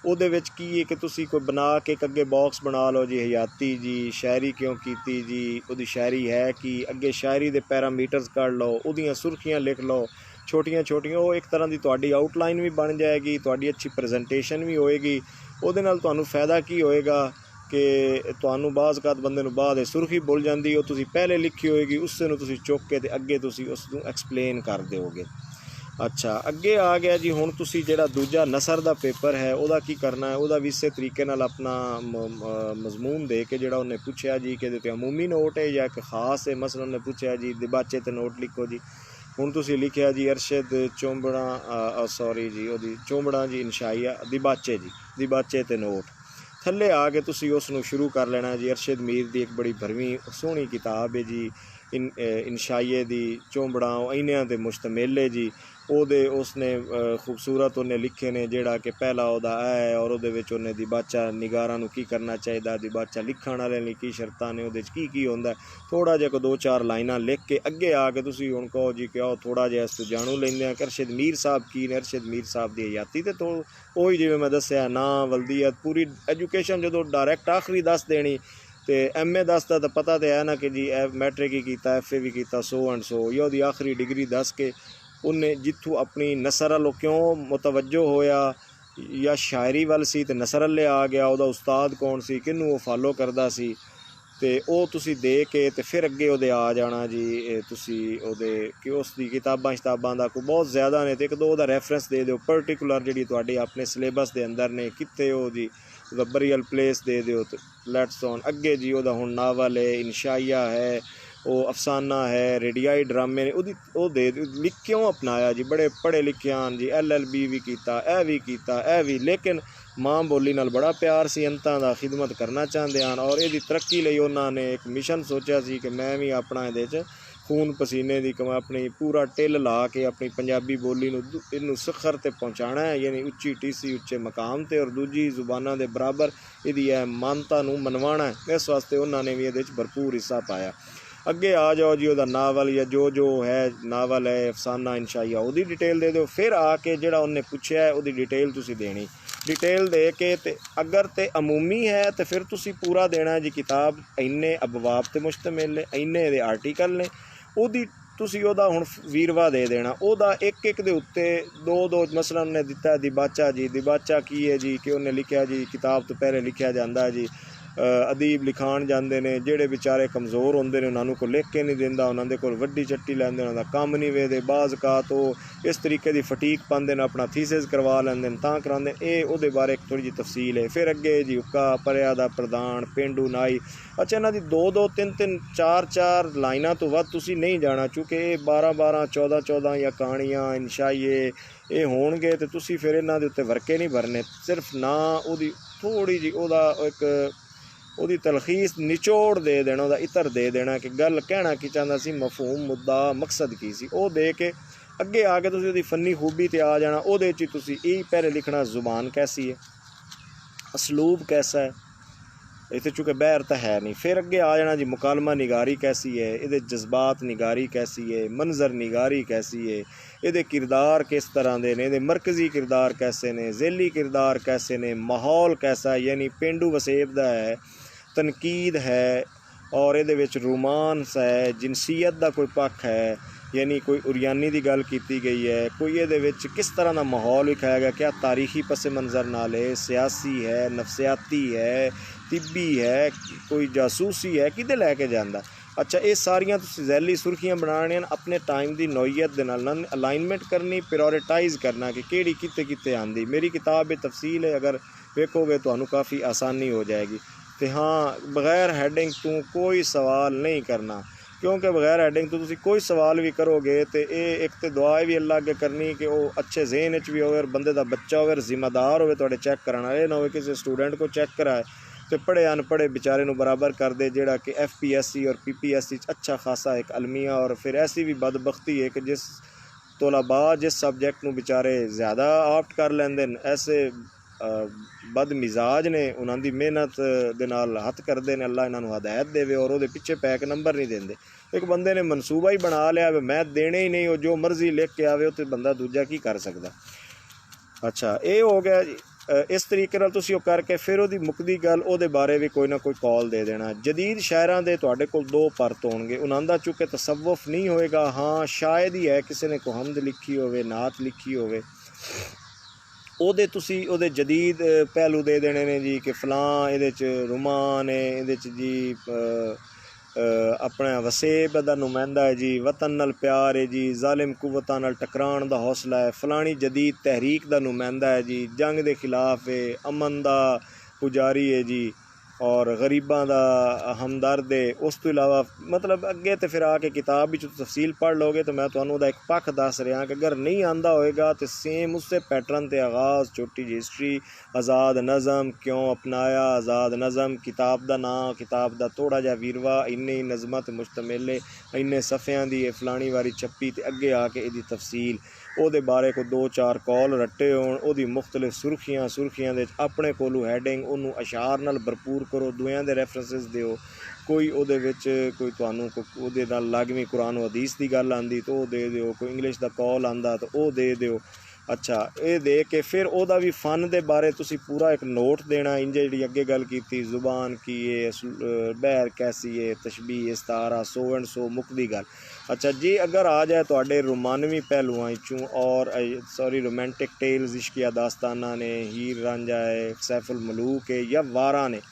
उहदे विच की है कि तुसी कोई बना के एक अगे बॉक्स बना लो जी, हयाती जी, शायरी क्यों कीती जी, उहदी शायरी है कि अगे शायरी दे पैरामीटर्स कढ़ लो, उहदियां सुर्खियां लिख लो छोटियां छोटियां। वो एक तरह की तुहाडी आउटलाइन भी बन जाएगी, तुहाडी अच्छी प्रजेंटेशन भी होएगी। उहदे नाल तुहानूं फ़ायदा की होएगा ਕਿ ਤੁਹਾਨੂੰ ਬਾਜ਼ ਕਾਤ ਬੰਦੇ ਨੂੰ ਬਾਅਦ ਸੁਰਖੀ ਭੁੱਲ ਜਾਂਦੀ, ਉਹ ਤੁਸੀਂ ਪਹਿਲੇ ਲਿਖੀ ਹੋਏਗੀ, ਉਸੇ ਨੂੰ ਤੁਸੀਂ ਚੁੱਕ ਕੇ ਤੇ ਅੱਗੇ ਤੁਸੀਂ ਉਸ ਨੂੰ ਐਕਸਪਲੇਨ ਕਰ ਦਿਓਗੇ। ਅੱਛਾ, ਅੱਗੇ ਆ ਗਿਆ ਜੀ। ਹੁਣ ਤੁਸੀਂ ਜਿਹੜਾ ਦੂਜਾ ਨਸਰ ਦਾ ਪੇਪਰ ਹੈ ਉਹਦਾ ਕੀ ਕਰਨਾ ਹੈ, ਉਹਦਾ ਵੀ ਇਸੇ ਤਰੀਕੇ ਨਾਲ ਆਪਣਾ ਮਜ਼ਮੂਨ ਦੇ ਕੇ ਜਿਹੜਾ ਉਹਨੇ ਪੁੱਛਿਆ ਜੀ ਕਿ ਇਹਦੇ 'ਤੇ ਅਮੂਮੀ ਨੋਟ ਹੈ ਜਾਂ ਇੱਕ ਖਾਸ ਹੈ, ਮਸਲਾ ਉਹਨੇ ਪੁੱਛਿਆ ਜੀ ਦਿਬਾਚੇ 'ਤੇ ਨੋਟ ਲਿਖੋ ਜੀ। ਹੁਣ ਤੁਸੀਂ ਲਿਖਿਆ ਜੀ ਅਰਸ਼ਦ ਚੋਂਬੜਾ ਸੌਰੀ ਜੀ ਉਹਦੀ ਚੋਂਬੜਾ ਜੀ ਇਨਸ਼ਾਈਆ ਦਿਬਾਚੇ ਜੀ, ਦਿਬਾਚੇ 'ਤੇ ਨੋਟ। ਥੱਲੇ ਆ ਕੇ ਤੁਸੀਂ ਉਸ ਨੂੰ ਸ਼ੁਰੂ ਕਰ ਲੈਣਾ ਜੀ। ਅਰਸ਼ਦ ਮੀਰ ਦੀ ਇੱਕ ਬੜੀ ਭਰਵੀਂ ਸੋਹਣੀ ਕਿਤਾਬ ਹੈ ਜੀ ਇਨਸ਼ਾਈਏ ਦੀ ਚੋਂਬੜਾ ਇਨਿਆਂ 'ਤੇ ਮੁਸ਼ਤਮਿਲ ਹੈ ਜੀ। ਉਹਦੇ ਉਸਨੇ ਖੂਬਸੂਰਤ ਉਹਨੇ ਲਿਖੇ ਨੇ ਜਿਹੜਾ ਕਿ ਪਹਿਲਾ ਉਹਦਾ ਹੈ ਔਰ ਉਹਦੇ ਵਿੱਚ ਉਹਨੇ ਦਿਬਾਚਾ ਨਿਗਾਰਾਂ ਨੂੰ ਕੀ ਕਰਨਾ ਚਾਹੀਦਾ, ਦਿਬਾਚਾ ਲਿਖਣ ਵਾਲੇ ਲਈ ਕੀ ਸ਼ਰਤਾਂ ਨੇ, ਉਹਦੇ 'ਚ ਕੀ ਹੁੰਦਾ। ਥੋੜ੍ਹਾ ਜਿਹਾ 2-4 ਲਾਈਨਾਂ ਲਿਖ ਕੇ ਅੱਗੇ ਆ ਕੇ ਤੁਸੀਂ ਹੁਣ ਕਹੋ ਜੀ ਕਿ ਉਹ ਥੋੜ੍ਹਾ ਜਿਹਾ ਇਸ ਤੋਂ ਜਾਣੂ ਲੈਂਦੇ ਹਾਂ ਕਿ ਅਰਸ਼ਦ ਮੀਰ ਸਾਹਿਬ ਕੀ ਨੇ। ਅਰਸ਼ਦ ਮੀਰ ਸਾਹਿਬ ਦੀ ਹਯਾਤੀ ਤੇ ਤੋਂ ਉਹੀ ਜਿਵੇਂ ਮੈਂ ਦੱਸਿਆ ਨਾਂ ਵਲਦੀਅਤ ਪੂਰੀ ਐਜੂਕੇਸ਼ਨ ਜਦੋਂ ਡਾਇਰੈਕਟ ਆਖਰੀ ਦੱਸ ਦੇਣੀ ਤੇ MA ਦੱਸਦਾ ਤਾਂ ਪਤਾ ਤਾਂ ਹੈ ਨਾ ਕਿ ਜੀ ਮੈਟ੍ਰਿਕ ਹੀ ਕੀਤਾ, FA ਵੀ ਕੀਤਾ, ਸੋ ਐਂਡ ਸੋ, ਜਾਂ ਉਹਦੀ ਆਖਰੀ ਡਿਗਰੀ ਦੱਸ ਕੇ ਉਹਨੇ ਜਿੱਥੋਂ ਆਪਣੀ ਨਸਰ ਵੱਲੋਂ ਕਿਉਂ ਮੁਤਵੱਜੋ ਹੋਇਆ ਜਾਂ ਸ਼ਾਇਰੀ ਵੱਲ ਸੀ ਤੇ ਨਸਰ ਵੱਲ ਆ ਗਿਆ, ਉਹਦਾ ਉਸਤਾਦ ਕੌਣ ਸੀ, ਕਿਹਨੂੰ ਉਹ ਫਾਲੋ ਕਰਦਾ ਸੀ, ਤੇ ਉਹ ਤੁਸੀਂ ਦੇ ਕੇ ਤੇ ਫਿਰ ਅੱਗੇ ਉਹਦੇ ਆ ਜਾਣਾ ਜੀ। ਤੁਸੀਂ ਉਹਦੇ ਕਿ ਉਸ ਦੀ ਕਿਤਾਬਾਂ ਦਾ ਕੋਈ ਬਹੁਤ ਜ਼ਿਆਦਾ ਨੇ ਤੇ ਇੱਕ ਦੋ ਉਹਦਾ ਰੈਫਰੈਂਸ ਦੇ ਦਿਓ ਪਰਟੀਕੂਲਰ ਜਿਹੜੀ ਤੁਹਾਡੇ ਆਪਣੇ ਸਿਲੇਬਸ ਦੇ ਅੰਦਰ ਨੇ ਕਿੱਥੇ ਉਹ ਜੀ ਉਹਦਾ ਬਰੀਅਲ ਪਲੇਸ ਦੇ ਦਿਓ ਤੇ ਲੈਟਸ ਔਨ ਅੱਗੇ ਜੀ। ਉਹਦਾ ਹੁਣ ਨਾਵਲ ਹੈ, ਇਨਸ਼ਾਈਆ ਹੈ, ਉਹ ਅਫਸਾਨਾ ਹੈ, ਰੇਡੀਆਈ ਡਰਾਮੇ ਨੇ, ਉਹਦੀ ਉਹ ਦੇ ਲਿਖ ਕਿਉਂ ਅਪਣਾਇਆ ਜੀ। ਬੜੇ ਪੜ੍ਹੇ ਲਿਖੇ ਹਨ ਜੀ, LLB ਵੀ ਕੀਤਾ, ਇਹ ਵੀ, ਲੇਕਿਨ ਮਾਂ ਬੋਲੀ ਨਾਲ ਬੜਾ ਪਿਆਰ ਸੀ, ਅੰਤਾਂ ਦਾ ਖਿਦਮਤ ਕਰਨਾ ਚਾਹੁੰਦੇ ਹਨ ਔਰ ਇਹਦੀ ਤਰੱਕੀ ਲਈ ਉਹਨਾਂ ਨੇ ਇੱਕ ਮਿਸ਼ਨ ਸੋਚਿਆ ਸੀ ਕਿ ਮੈਂ ਵੀ ਆਪਣਾ ਇਹਦੇ 'ਚ ਖੂਨ ਪਸੀਨੇ ਦੀ ਕਮਾ ਆਪਣੀ ਪੂਰਾ ਢਿੱਲ ਲਾ ਕੇ ਆਪਣੀ ਪੰਜਾਬੀ ਬੋਲੀ ਨੂੰ ਇਹਨੂੰ ਸਿਖਰ 'ਤੇ ਪਹੁੰਚਾਉਣਾ ਹੈ, ਯਾਨੀ ਉੱਚੀ ਟੀਸੀ ਉੱਚੇ ਮਕਾਮ 'ਤੇ ਔਰ ਦੂਜੀ ਜ਼ੁਬਾਨਾਂ ਦੇ ਬਰਾਬਰ ਇਹਦੀ ਇਹ ਮਾਨਤਾ ਨੂੰ ਮਨਵਾਉਣਾ ਹੈ। ਇਸ ਵਾਸਤੇ ਉਹਨਾਂ ਨੇ ਵੀ ਇਹਦੇ 'ਚ ਭਰਪੂਰ ਹਿੱਸਾ ਪਾਇਆ। ਅੱਗੇ ਆ ਜਾਓ ਜੀ। ਉਹਦਾ ਨਾਵਲ ਜਾਂ ਜੋ ਹੈ ਨਾਵਲ ਹੈ, ਅਫਸਾਨਾ, ਇਨਸ਼ਾਈਆ, ਉਹਦੀ ਡਿਟੇਲ ਦੇ ਦਿਓ। ਫਿਰ ਆ ਕੇ ਜਿਹੜਾ ਉਹਨੇ ਪੁੱਛਿਆ ਹੈ ਉਹਦੀ ਡਿਟੇਲ ਤੁਸੀਂ ਦੇਣੀ। ਡਿਟੇਲ ਦੇ ਕੇ ਤੇ ਅਗਰ ਤੇ ਅਮੂਮੀ ਹੈ ਤੇ ਫਿਰ ਤੁਸੀਂ ਪੂਰਾ ਦੇਣਾ ਜੀ ਕਿਤਾਬ ਇੰਨੇ ਅਬਵਾਬ 'ਤੇ ਮੁਸ਼ਤਮਿਲ ਨੇ, ਇੰਨੇ ਇਹਦੇ ਆਰਟੀਕਲ ਨੇ, ਉਹਦੀ ਤੁਸੀਂ ਉਹਦਾ ਹੁਣ ਵੀਰਵਾ ਦੇ ਦੇਣਾ। ਉਹਦਾ ਇੱਕ ਦੇ ਉੱਤੇ ਦੋ ਮਸਲਾ ਉਹਨੇ ਦਿੱਤਾ ਦਿਬਾਚਾ ਜੀ। ਦਿਬਾਚਾ ਕੀ ਹੈ ਜੀ ਕਿ ਉਹਨੇ ਲਿਖਿਆ ਜੀ ਕਿਤਾਬ ਤੋਂ ਪਹਿਲੇ ਲਿਖਿਆ ਜਾਂਦਾ ਜੀ ਅਦੀਬ ਲਿਖਾਣ ਜਾਂਦੇ ਨੇ ਜਿਹੜੇ ਵਿਚਾਰੇ ਕਮਜ਼ੋਰ ਹੁੰਦੇ ਨੇ ਉਹਨਾਂ ਨੂੰ ਕੋਈ ਲਿਖ ਕੇ ਨਹੀਂ ਦਿੰਦਾ, ਉਹਨਾਂ ਦੇ ਕੋਲ ਵੱਡੀ ਚੱਟੀ ਲੈਂਦੇ, ਉਹਨਾਂ ਦਾ ਕੰਮ ਨਹੀਂ ਵੇਖਦੇ, ਬਾਜ਼ ਕਾਤ ਉਹ ਇਸ ਤਰੀਕੇ ਦੀ ਫਟੀਕ ਪਾਉਂਦੇ ਨੇ, ਆਪਣਾ ਥੀਸਿਸ ਕਰਵਾ ਲੈਂਦੇ ਨੇ ਤਾਂ ਕਰਾਉਂਦੇ ਨੇ। ਇਹ ਉਹਦੇ ਬਾਰੇ ਇੱਕ ਥੋੜ੍ਹੀ ਜਿਹੀ ਤਫਸੀਲ ਹੈ। ਫਿਰ ਅੱਗੇ ਜੀ ਹੁੱਕਾ ਪਰਿਆ ਦਾ ਪ੍ਰਧਾਨ, ਪੇਂਡੂ ਨਾਈ। ਅੱਛਾ, ਇਹਨਾਂ ਦੀ 2-2, 3-3, 4-4 ਲਾਈਨਾਂ ਤੋਂ ਵੱਧ ਤੁਸੀਂ ਨਹੀਂ ਜਾਣਾ ਕਿਉਂਕਿ ਇਹ 12-12, 14-14 ਜਾਂ ਕਹਾਣੀਆਂ ਇਨਸ਼ਾਈਏ ਇਹ ਹੋਣਗੇ ਤੇ ਤੁਸੀਂ ਫਿਰ ਇਹਨਾਂ ਦੇ ਉੱਤੇ ਵਰਕੇ ਨਹੀਂ ਭਰਨੇ। ਸਿਰਫ ਨਾ ਉਹਦੀ ਥੋੜ੍ਹੀ ਜਿਹੀ ਉਹਦਾ ਇੱਕ ਉਹਦੀ ਤਲਖੀਸ ਨਿਚੋੜ ਦੇ ਦੇਣਾ, ਉਹਦਾ ਇਤਰ ਦੇ ਦੇਣਾ ਕਿ ਗੱਲ ਕਹਿਣਾ ਕੀ ਚਾਹੁੰਦਾ ਸੀ, ਮਫਹੂਮ, ਮੁੱਦਾ, ਮਕਸਦ ਕੀ ਸੀ, ਉਹ ਦੇ ਕੇ ਅੱਗੇ ਆ ਕੇ ਤੁਸੀਂ ਉਹਦੀ ਫੰਨੀ ਖੂਬੀ 'ਤੇ ਆ ਜਾਣਾ। ਉਹਦੇ 'ਚ ਤੁਸੀਂ ਇਹ ਪਹਿਲੇ ਲਿਖਣਾ ਜ਼ੁਬਾਨ ਕੈਸੀ ਹੈ, ਅਸਲੂਬ ਕੈਸਾ ਹੈ, ਇੱਥੇ ਚੂँकि ਬਹਿਰ ਤਾਂ ਹੈ ਨਹੀਂ। ਫਿਰ ਅੱਗੇ ਆ ਜਾਣਾ ਜੀ ਮੁਕਾਲਮਾ ਨਿਗਾਰੀ ਕੈਸੀ ਹੈ, ਇਹਦੇ ਜਜ਼ਬਾਤ ਨਿਗਾਰੀ ਕੈਸੀ ਹੈ, ਮੰਜ਼ਰ ਨਿਗਾਰੀ ਕੈਸੀ ਹੈ, ਇਹਦੇ ਕਿਰਦਾਰ ਕਿਸ ਤਰ੍ਹਾਂ ਦੇ ਨੇ, ਇਹਦੇ ਮਰਕਜ਼ੀ ਕਿਰਦਾਰ ਕੈਸੇ ਨੇ, ਜ਼ੇਲੀ ਕਿਰਦਾਰ ਕੈਸੇ ਨੇ, ਮਾਹੌਲ ਕੈਸਾ ਹੈ ਯਾਨੀ ਪੇਂਡੂ ਵਸੇਬ ਦਾ ਹੈ, ਤਨਕੀਦ ਹੈ ਔਰ ਇਹਦੇ ਵਿੱਚ ਰੋਮਾਂਸ ਹੈ, ਜਿਨਸੀਅਤ ਦਾ ਕੋਈ ਪੱਖ ਹੈ ਯਾਨੀ ਕੋਈ ਉਰਿਆਨੀ ਦੀ ਗੱਲ ਕੀਤੀ ਗਈ ਹੈ, ਕੋਈ ਇਹਦੇ ਵਿੱਚ ਕਿਸ ਤਰ੍ਹਾਂ ਦਾ ਮਾਹੌਲ ਵਿਖਾਇਆ ਗਿਆ, ਕਿਆ ਤਾਰੀਖੀ ਪਸ ਮੰਜ਼ਰ ਨਾਲ ਹੈ, ਸਿਆਸੀ ਹੈ, ਨਫਸਿਆਤੀ ਹੈ, ਤਿੱਬੀ ਹੈ, ਕੋਈ ਜਾਸੂਸੀ ਹੈ, ਕਿਹਦੇ ਲੈ ਕੇ ਜਾਂਦਾ। ਅੱਛਾ, ਇਹ ਸਾਰੀਆਂ ਤੁਸੀਂ ਜ਼ੈਲੀ ਸੁਰਖੀਆਂ ਬਣਾਉਣੀਆਂ ਆਪਣੇ ਟਾਈਮ ਦੀ ਨੌਈਅਤ ਦੇ ਨਾਲ ਅਲਾਈਨਮੈਂਟ ਕਰਨੀ, ਪ੍ਰਾਇਓਰਟਾਈਜ਼ ਕਰਨਾ ਕਿ ਕਿਹੜੀ ਕਿੱਥੇ ਆਉਂਦੀ। ਮੇਰੀ ਕਿਤਾਬ ਇਹ ਤਫਸੀਲ ਹੈ, ਅਗਰ ਵੇਖੋਗੇ ਤੁਹਾਨੂੰ ਕਾफ़ी ਆਸਾਨੀ ਹੋ ਜਾएगी। तो हाँ, बगैर हैडिंग तो कोई सवाल नहीं करना क्योंकि बगैर हैडिंग तो तुसी कोई सवाल भी करोगे तो ये एक तो दुआ भी अल्लाह अगे करनी कि वो अच्छे जहन च भी हो, बंदे का बच्चा हो, जिम्मेदार हो थोड़े चेक कराना, ये ना हो किसी स्टूडेंट को चेक कराए तो पढ़े अनपढ़े बेचारे नूं बराबर कर दे जेड़ा कि FPSC और PPSC अच्छा खासा एक अलमिया। और फिर ऐसी भी बदबख्ती है कि जिस तलबा जिस सब्जैक्ट नूं बेचारे ज़्यादा ऑप्ट कर लेंदे ऐसे बद मिजाज ने उन्हां दी मेहनत दे नाल हथ करदे ने, अल्लाह इन्हां नूं हदायत देवे और उहदे पिछे पैक नंबर नहीं देंदे। एक बंदे ने मनसूबा ही बना लिया मैं देने ही नहीं, वो जो मर्जी लिख के आवे तो बंदा दूजा की कर सकदा। अच्छा, ये हो गया जी। इस तरीके नाल तुसीं करके फिर उहदी मुकदी गल उहदे बारे भी कोई ना कोई कॉल दे देना। जदीद शायरां दे तुहाडे कोल 2 परत होणगे, उन्हां दा चूँकि तसव्वुफ नहीं होएगा, हाँ शायद ही है किसी ने कोई हमद लिखी होवे, नात लिखी होवे, ਉਹਦੇ ਤੁਸੀਂ ਉਹਦੇ ਜਦੀਦ ਪਹਿਲੂ ਦੇ ਦੇਣੇ ਨੇ ਜੀ ਕਿ ਫਲਾਂ ਇਹਦੇ 'ਚ ਰੁਮਾਨ ਹੈ, ਇਹਦੇ 'ਚ ਜੀ ਆਪਣਾ ਵਸੇਬ ਦਾ ਨੁਮਾਇੰਦਾ ਹੈ ਜੀ, ਵਤਨ ਨਾਲ ਪਿਆਰ ਹੈ ਜੀ, ਜ਼ਾਲਿਮ ਕੁਵਤਾਂ ਨਾਲ ਟਕਰਾਉਣ ਦਾ ਹੌਸਲਾ ਹੈ, ਫਲਾਣੀ ਜਦੀਦ ਤਹਿਰੀਕ ਦਾ ਨੁਮਾਇੰਦਾ ਹੈ ਜੀ, ਜੰਗ ਦੇ ਖਿਲਾਫ ਹੈ, ਅਮਨ ਦਾ ਪੁਜਾਰੀ ਹੈ ਜੀ, और गरीबां दा हमदर्द है। उस तो इलावा मतलब अगे तो फिर आके किताब भी तफसील पढ़ लोगे तो मैं तुहानू दा एक पक्ष दस रहा कि अगर नहीं आंदा होएगा तो सेम उससे पैटर्न ते आगाज़ छोटी जी हिस्ट्री, आज़ाद नज़म क्यों अपनाया, आज़ाद नज़म किताब दा नाम, किताब दा थोड़ा जा वीरवा, इन्ने नज़मां ते मुश्तमिल है, इन्ने सफ़ियां दी फलानी वारी छप्पी ते अगे आके इहदी तफसील ਉਹਦੇ ਬਾਰੇ को 2-4 कॉल रट्टे होण, ਉਹਦੀ मुख्तलिफ सुर्खियां ਦੇ ਆਪਣੇ ਕੋਲੋਂ ਹੈਡਿੰਗ ਉਹਨੂੰ ਅਸ਼ਾਰ ਨਾਲ ਭਰਪੂਰ ਕਰੋ, ਦੁਆਵਾਂ ਦੇ ਰੈਫਰੈਂਸਿਸ ਦਿਓ, ਕੋਈ ਉਹਦੇ ਵਿੱਚ ਕੋਈ ਤੁਹਾਨੂੰ ਉਹਦੇ ਨਾਲ ਲਾਜ਼ਮੀ ਕੁਰਾਨ ਹਦੀਸ ਦੀ ਗੱਲ ਆਂਦੀ ਤਾਂ ਉਹ ਦੇ ਦਿਓ, ਕੋਈ ਇੰਗਲਿਸ਼ ਦਾ ਕॉल ਆਂਦਾ ਤਾਂ ਉਹ ਦੇ ਦਿਓ। अच्छा ये दे के फिर ਉਹਦਾ भी फन के बारे तुसी पूरा एक नोट देना, इंज जी अगे गल की जुबान की है, बहर कैसी है, तशबीह इस्तारा, सो एंड सो मुकदी गल। अच्छा जी अगर आ जाए तो रोमानवी पहलुआं चूँ और सॉरी रोमांटिक टेल्स, इश्किया दास्ताना ने, हीर रांझा है, सैफुल मलूक है या वारा ने,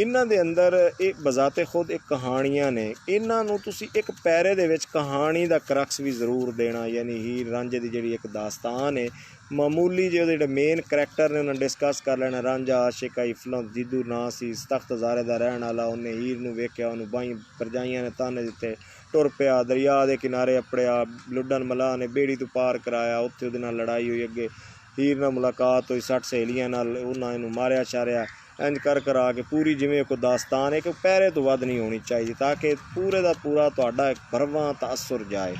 इन्हां दे अंदर एक बजाते खुद एक कहानियां ने, इन्हां नूं तुसी एक पैरे दे विच कहानी दा करक्स भी ज़रूर देना। यानी हीर रांझे दी जिहड़ी एक दास्तान है, मामूली जो मेन करैक्टर ने उन्हें डिस्कस कर लेना। रांझा आशिक आई फिल्म जिद्दू ना सी, सख्त हज़ारे दा रहण वाला, उन्हें हीर नूं वेख्या, उन्हें बाई परजाइयां ने ताने दिते, टुर पिया दरिया के किनारे अपड़िया, लुड्डन मलाह ने बेड़ी तो पार कराया, उत्थे उहदे नाल लड़ाई हुई, अगे हीर नाल मुलाकात हुई, 60 सहेलियां नाल, उन्हां इहनूं मारिया शारिया, इंज कर करा के पूरी जिमें कोई दास्तान एक पैरे तो वध नहीं होनी चाहिए ताकि पूरे का पूरा तुहाडा एक भरवां तासुर जाए।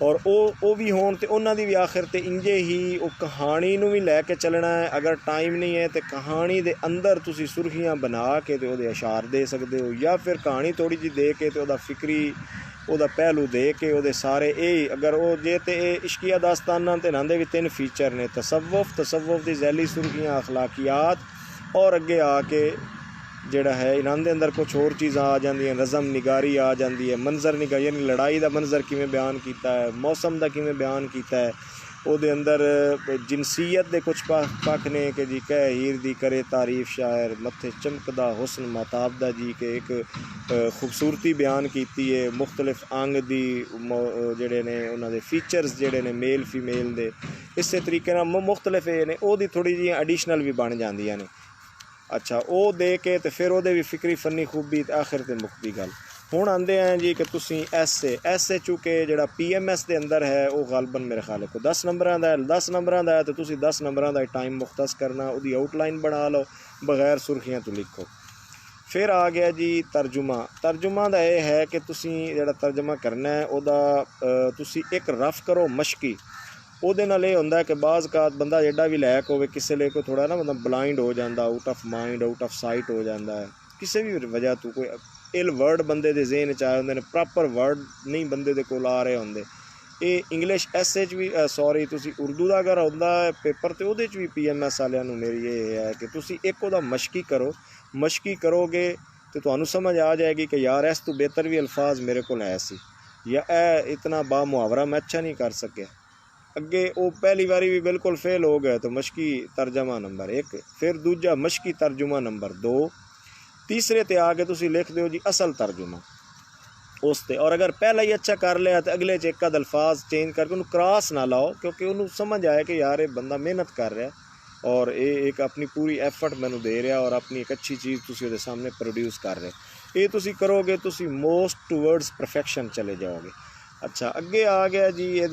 और वो भी होण ते उन्हां दी भी आखिर ते इंजे ही वो कहानी नूं भी लैके चलना है। अगर टाइम नहीं है तो कहानी दे अंदर तुसी सुर्खियां बना के ते ओहदे अशार दे सकदे हो, या फिर कहानी थोड़ी जी दे के ते ओहदा फिक्री ਉਹਦਾ ਪਹਿਲੂ ਦੇ ਕੇ ਉਹਦੇ ਸਾਰੇ ਇਹ ਅਗਰ ਉਹ ਜੇ ਤੇ ਇਹ ਇਸ਼ਕੀਆ ਦਾਸਤਾਨਾਂ ਤੇ ਇਹਨਾਂ ਦੇ ਵੀ 3 ਫੀਚਰ ਨੇ, ਤਸਵੁਫ ਦੀ ਜ਼ੈਲੀ ਸੁਰਖੀਆਂ, ਅਖਲਾਕੀਆਤ और अगे आके ਜਿਹੜਾ है इन्हां दे अंदर कुछ होर चीज़ां आ जांदियां, नज़म निगारी आ जाती है, मंजर निगारी यानी लड़ाई का मंजर किवें बयान किया है, मौसम का किवें बयान किया है, ਉਹਦੇ अंदर जिनसीयत के कुछ पख ने कि जी कह हीर दी करे तारीफ शायर, मत्थे चमकदा हुस्न महताब दा जी के एक खूबसूरती बयान की है, मुख्तलिफ अंग दी जेडे ने उन्हां दे फीचर्स जेडे ने मेल फीमेल दे इस तरीके नाल मुख्तलिफ ने ओहदी थोड़ी जी एडिशनल भी बन जांदियां ने। अच्छा वो दे के तो फिर वो भी फिक्री फनी खूबी आखिर ते मुक्ति गल। हुण आंदे हैं जी कि तुसी ऐसे चूँकि जिहड़ा PMS के अंदर है वो गालबन मेरे ख्याल है 10 नंबरां दा है, 10 नंबरां दा है तो तुसी 10 नंबरां दा टाइम मुख्तस करना, उसकी आउटलाइन बना लो, बगैर सुर्खियां तो लिखो। फिर आ गया जी तर्जुमा दा यह है कि तुसी जिहड़ा तर्जमा करना है उहदा तुसी एक रफ करो मशकी। ਉਹਦੇ ਨਾਲ ਇਹ ਹੁੰਦਾ कि बाज़ औक़ात बंदा एडा भी लैक होवे किसी लिए कोई थोड़ा ना मतलब ब्लाइंड हो जाता, out of mind out of site हो जाता है, किसी भी वजह तो कोई इल वर्ड बंदे दे ज़हन च आए होंदे ने, प्रॉपर वर्ड नहीं बंदे दे कोल आ रहे होंदे। ये इंग्लिश ऐसे च भी सॉरी तुसी उर्दू का अगर आउंदा पेपर तो ਉਹਦੇ च भी PMS वालियां नूं मेरी ये है कि तुसी एक ਉਹਦਾ मशकी करोगे तो तुहानूं समझ आ जाएगी कि यार इस तो बेहतर भी अल्फाज मेरे को है सी, या इतना बामुहावरा मैं अच्छा नहीं कर सकिया। अगे वो पहली बारी भी बिल्कुल फेल हो गए तो मशकी तर्जमा नंबर 1, फिर दूजा मशकी तर्जुमा नंबर 2, तीसरे ते आके तुसी लिख दो जी असल तर्जुमा उसते। और अगर पहला ही अच्छा कर लिया तो अगले च एक आध अल्फाज चेंज करके उन्होंने क्रॉस ना लाओ, क्योंकि उन्होंने समझ आए कि यार ये बंदा मेहनत कर रहा है और ये एक अपनी पूरी एफर्ट मैनू दे रहा और अपनी एक अच्छी चीज़ तुसी उहदे सामने प्रोड्यूस कर रहे। ये तुसी करोगे तुसी मोस्ट टूवर्ड्स परफेक्शन चले जाओगे। अच्छा अगे आ गया जी ये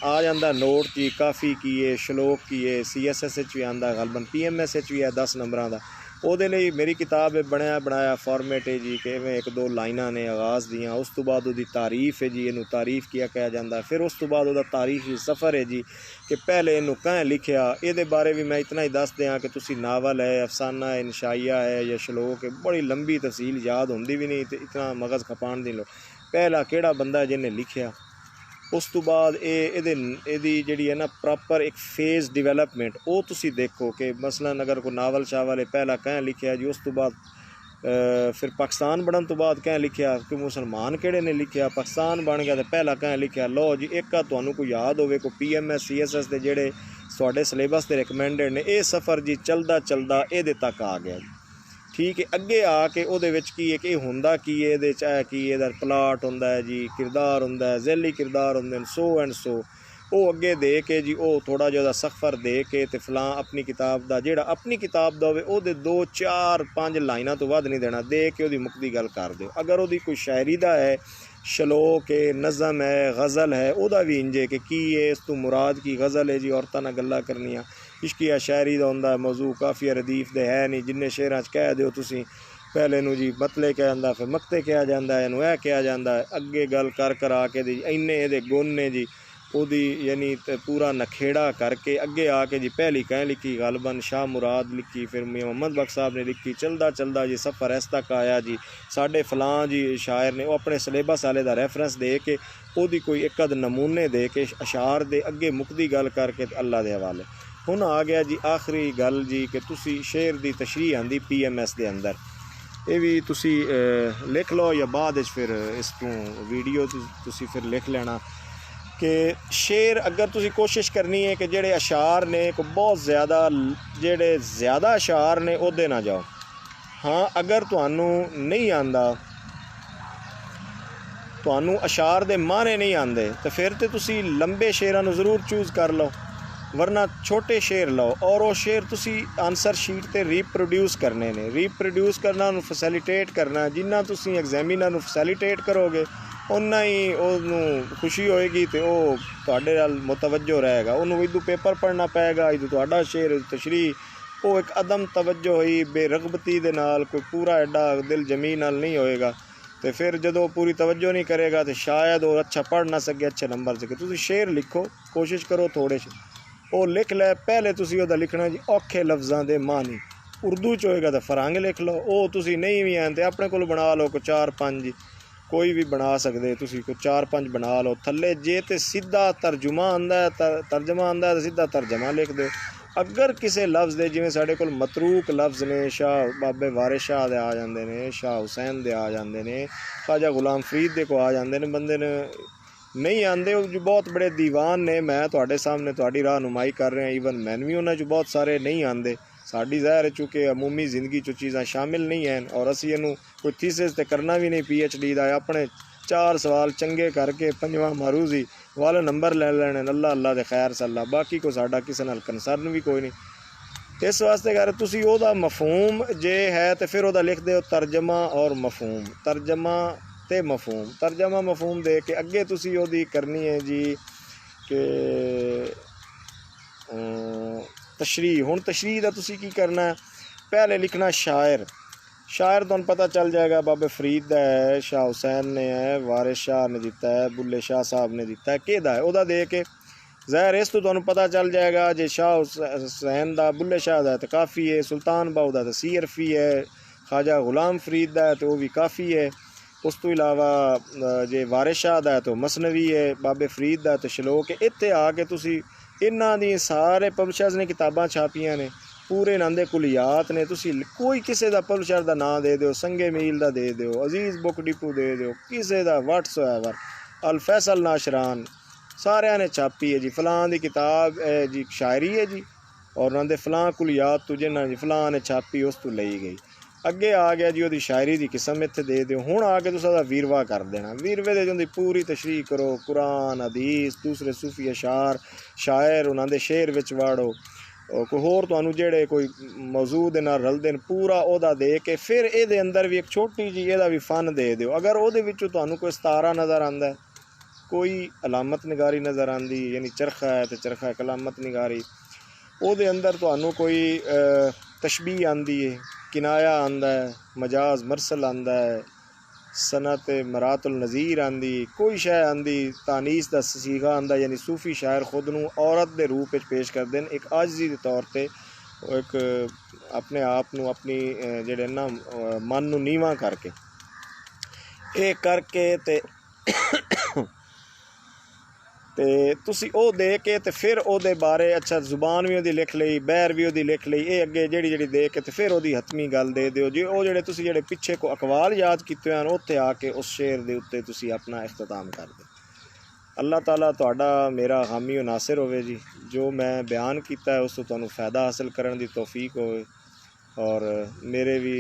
आ जाता नोट की काफ़ी की है, शलोक की है, CSS भी आंदा, गालबन PMS भी है 10 नंबरां दा। ਉਹਦੇ ਲਈ मेरी किताब है बनाया फॉर्मेट है जी कि इवें 1-2 लाइनां ने आगाज़ दियाँ, उस तो बाद उसकी तारीफ़ है जी, इनू तारीफ़ किया कहा जाता, फिर उस तो बाद उसका तारीखी सफ़र है जी कि पहले इनू कहाँ लिखिया। ये बारे भी मैं इतना ही दस दें कि तुसी नावल है, अफसाना है, इंशाइया है या शलोक है, बड़ी लंबी तफसील याद होंदी भी नहीं तो इतना मगज़ खपाण दी लो। पहला केड़ा बंदा जिन्हें लिखिया, उस तो बाद ये जी है ना प्रॉपर एक फेज़ डिवेलपमेंट वो तुसी देखो कि मसलन अगर कोई नावल शावल है पहला कहाँ लिखिया जी, उस तो बाद फिर पाकिस्तान बनन तो बाद कैं लिखिया कि मुसलमान किहड़े ने लिखिया, पाकिस्तान बन गया तो पहला कैं लिखिया। लो जी एक तुहानू कोई याद होवे कोई PMS CSS के जेड़े तुहाडे सिलेबस ते रिकमेंडेड ने, ये सफ़र जी चलदा चलदा एदे तक आ गया। ठीक है, अगे आके उहदे विच की है कि हुंदा की है, इहदे च की इहदा प्लाट हुंदा है जी, किरदार हुंदा है, ज़ैली किरदार हुंदे ने, सो एंड सो। वो अगे दे के जी वो थोड़ा जिहा सफ़र दे के ते फलां अपनी किताब दा जेड़ा अपनी किताब दा होवे ओहदे 2 4 5 लाइनां तो वध नहीं देना, दे के ओहदी मुक्दी गल कर दिओ। अगर ओहदी कोई शायरी दा है, शलोक है, नज़म है, गज़ल है, ओहदा भी इंजे कि की है इस तो मुराद की गज़ल है जी औरतां नाल गल्लां करनियां, इश्किया शायरी दा हुंदा मौजू काफ़िया रदीफ दे है नहीं, जिन्ने शेरां च कह दिओ तुसीं पहले नू जी मतले कहा जांदा, फिर मकते कहा जांदा है, इनू कहा जांदा है, अगे गल कर आके दी इन्ने इहदे गुण ने जी ओदी यानी पूरा नखेड़ा करके अगे आके जी पहली कैं लिखी गालबन शाह मुराद लिखी, फिर मोहम्मद बख्श साहब ने लिखी, चलदा चलदा जी सफ़र इस तक आया जी साढ़े फलां जी शायर ने वो अपने सिलेबस वाले दा रेफरेंस दे के ओदी कोई एक अद नमूने दे के अशार दे अगे मुकदी गल करके अल्लाह दे हवाले। हुण आ गया जी आखिरी गल जी कि तुसी शेर दी तशरीह आंदी PMS दे अंदर, ये भी तुसी लिख लो या बाद फिर इस तू वीडियो तुसी फिर लिख लेना कि शेर अगर तुसी कोशिश करनी है कि जेड़े अशार ने को बहुत ज़्यादा जेड़े ज़्यादा अशार ने ओहदे ना जाओ। हाँ अगर तुहानू नहीं आंदा, तुहानू अशार दे माने नहीं आंदे तो फिर तो तुसी लंबे शेरां नू ज़रूर चूज़ कर लो, वरना छोटे शेर लो और वो शेर तुसी आंसर शीट ते रीप्रोड्यूस करने ने, रीप्रोड्यूस करना उन्हें फैसिलिटेट करना, जिन्ना तुसी एग्जामिनर नू फैसिलिटेट करोगे उन्ना ही उन्होंने खुशी होएगी तो वो तुहाडे नाल मुतवज्जो रहेगा, उन्होंने इदू पेपर पढ़ना पेगा, इदू तुहाडा शेर तशरीह वो एक अदम तवज्जो होई बेरगबती दे नाल कोई पूरा एडा दिल जमी नाल नहीं होएगा, तो फिर जदों पूरी तवज्जो नहीं करेगा तो शायद वो अच्छा पढ़ ना सके, अच्छे नंबर सके। तुसी शेर लिखो, कोशिश करो थोड़े वो लिख लै, पहले तुसी ओहदा लिखना जी औखे लफ्ज़ां दे मानी, उर्दू च होएगा तो फरंग लिख लो, वो तुसी नहीं भी हैं तो अपने कोल बना लो कोई 4 5 कोई भी बना सकते, तुसी कोई 4 5 बना लो। थल्ले जे तो सीधा तर्जुमा आंदा है, तर्जमा आंदा है तो सीधा तर्जमा लिख दो। अगर किसी लफ्ज़ दे जिवें साडे कोल मतरूक लफ्ज़ ने, शाह बाबे वारिस शाह दे आ जांदे ने, शाह हुसैन दे आ जांदे ने, ख्वाजा गुलाम फरीद दे को आ जांदे ने, बंदे ने नहीं आंदे जो बहुत बड़े दीवान ने, मैं तुहाडे सामने तुहाडी रहनुमाई कर रहा, ईवन मैनू भी उन्हां चों बहुत सारे नहीं आंदे, साडी ज़ाहिर है चूँकि अमूमी जिंदगी चो चीज़ां शामिल नहीं हैं और असी इनू कोई थीसिस ते करना भी नहीं PhD दा, अपने 4 सवाल चंगे करके 5वां मारूजी वाले नंबर ले लैने, अल्लाह अल्लाह दे खैर सल्ला, बाकी को साडा किसी नाल कंसर्न भी कोई नहीं। इस वास्ते कर तुसी ओहदा मफहूम जे है तो फिर ओहदा लिख दो तर्जमा और मफहूम, तर्जमा ते मफहूम, तर्जमा मफहूम दे के अगे तुसी ओहदी करनी है जी कि तशरीह। हुण तशरीह दा तुसी की करना है, पहले लिखना शायर, शायर तुहानू पता चल जाएगा बाबे फरीद दा है, शाह हुसैन ने है, वारिस शाह ने दिता है, बुल्ले शाह साहब ने दिता है, केदा है ओहदा दे के ज़ाहिर इस तो तुहानू पता चल जाएगा जे शाह हुसैन दा बुल्ले शाह दा तो काफ़ी है, सुल्तान बाहू दा तो सीरफी है, ख्वाजा गुलाम फरीद दा है तो वह भी काफ़ी है, उस तो इलावा जे वारिस शाह दा है तो मसनवी है, बाबे फरीद दा तो शलोक है। इत्थे आके तुसी इन्हां दी सारे पब्लिशर्स ने किताबां छापियां ने, पूरे इन्हां दे कुलियात ने, तुसी कोई किसी दा पब्लिशर दा नाम दे दिओ, संगे मील दा दे दिओ, अजीज़ बुक डिपो दे दिओ, किसी दा व्हाट्सएवर अल फैसल नाशरान सारियां ने छापी है जी, फलां दी किताब है जी शायरी है जी और उन्हां दे फलां कुलियात तो जिन्हां जी फलां ने छापी उस तो लई गई। अगे आ गया जी ओहदी शायरी दी किस्म इत्थे दे दिओ। हुण आके तुस ओहदा वीरवा कर देना, वीरवे दे उहदी पूरी तशरीह करो, कुरान हदीस दूसरे सूफी अशार शायर उन्हां दे शेर विच वाड़ो, कोई होर तुहानू जेड़े कोई मौजू दे नाल रलदे न पूरा ओहदा दे के फिर एहदे अंदर भी एक छोटी जी एहदा भी फन दे दिओ। अगर ओहदे विचों तुहानू कोई सतारा नज़र आंदा है, कोई अलामत निगारी नज़र आंदी यानी चरखा है तो चरखा एक अलामत निगारी, ओहदे अंदर तुहानू कोई तशबीह आंदी है, किनाया आंदा है, मजाज मरसल आंदा है, सनत मरातुल नज़ीर आंदी, कोई शय आंदी, तानीस दा सीगा आंदा, यानी सूफी शायर खुद नू औरत दे रूप में पेश कर देन, एक आजिज़ी दे तौर पर एक अपने आप नू अपनी जेड़े ना मन नू नीवा करके ये करके ते ਤੇ ਤੁਸੀਂ ਉਹ ਦੇ ਕੇ ਤੇ ਫਿਰ ਉਹਦੇ ਬਾਰੇ ਅੱਛਾ ਜ਼ੁਬਾਨ ਵੀ ਉਹਦੀ ਲਿਖ ਲਈ, ਬਹਿਰ ਵੀ ਉਹਦੀ ਲਿਖ ਲਈ, ਇਹ ਅੱਗੇ ਜਿਹੜੀ ਦੇ ਕੇ ਤੇ ਫਿਰ ਉਹਦੀ ਹਤਮੀ ਗੱਲ ਦੇ ਦਿਓ ਜੀ। ਉਹ ਜਿਹੜੇ ਤੁਸੀਂ ਜਿਹੜੇ ਪਿੱਛੇ ਕੋ ਅਕਵਾਲ ਯਾਦ ਕੀਤੇ ਹਨ ਉੱਥੇ ਆ ਕੇ ਉਸ ਸ਼ੇਰ ਦੇ ਉੱਤੇ ਤੁਸੀਂ ਆਪਣਾ ਇਖਤਤਾਮ ਕਰ ਦਿਓ। अल्लाह ताला तुहाडा मेरा हामी और नासिर होवे जी। जो मैं बयान किया है उस तो तुहानू फ़ायदा हासिल करने की तौफीक होवे और मेरे भी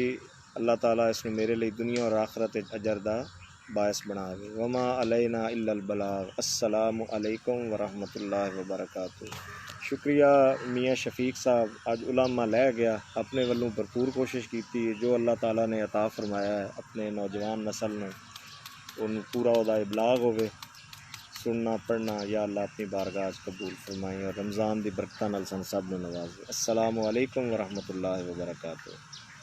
अल्लाह ताला इसमें मेरे लिए दुनिया और आखरत अजर दा बायस बनावे। वमा अलैना इल्लल बलाग। अस्सलामु अलैकुम व रहमतुल्लाहि व बरकातुहू। शुक्रिया मियाँ शफीक साहब, अज उलामा लै गया, अपने वालों भरपूर कोशिश की। जो अल्लाह ताला ने अता फरमाया है अपने नौजवान नस्ल ने उन्होंने पूरा उहदा इबलाग होवे। सुनना पढ़ना या अल्लाह अपनी बारगाह कबूल फरमाए और रमज़ान की बरकत नाल सन सब नवाज़े। अस्सलामु अलैकुम व रहमतुल्लाहि व बरकातुहू।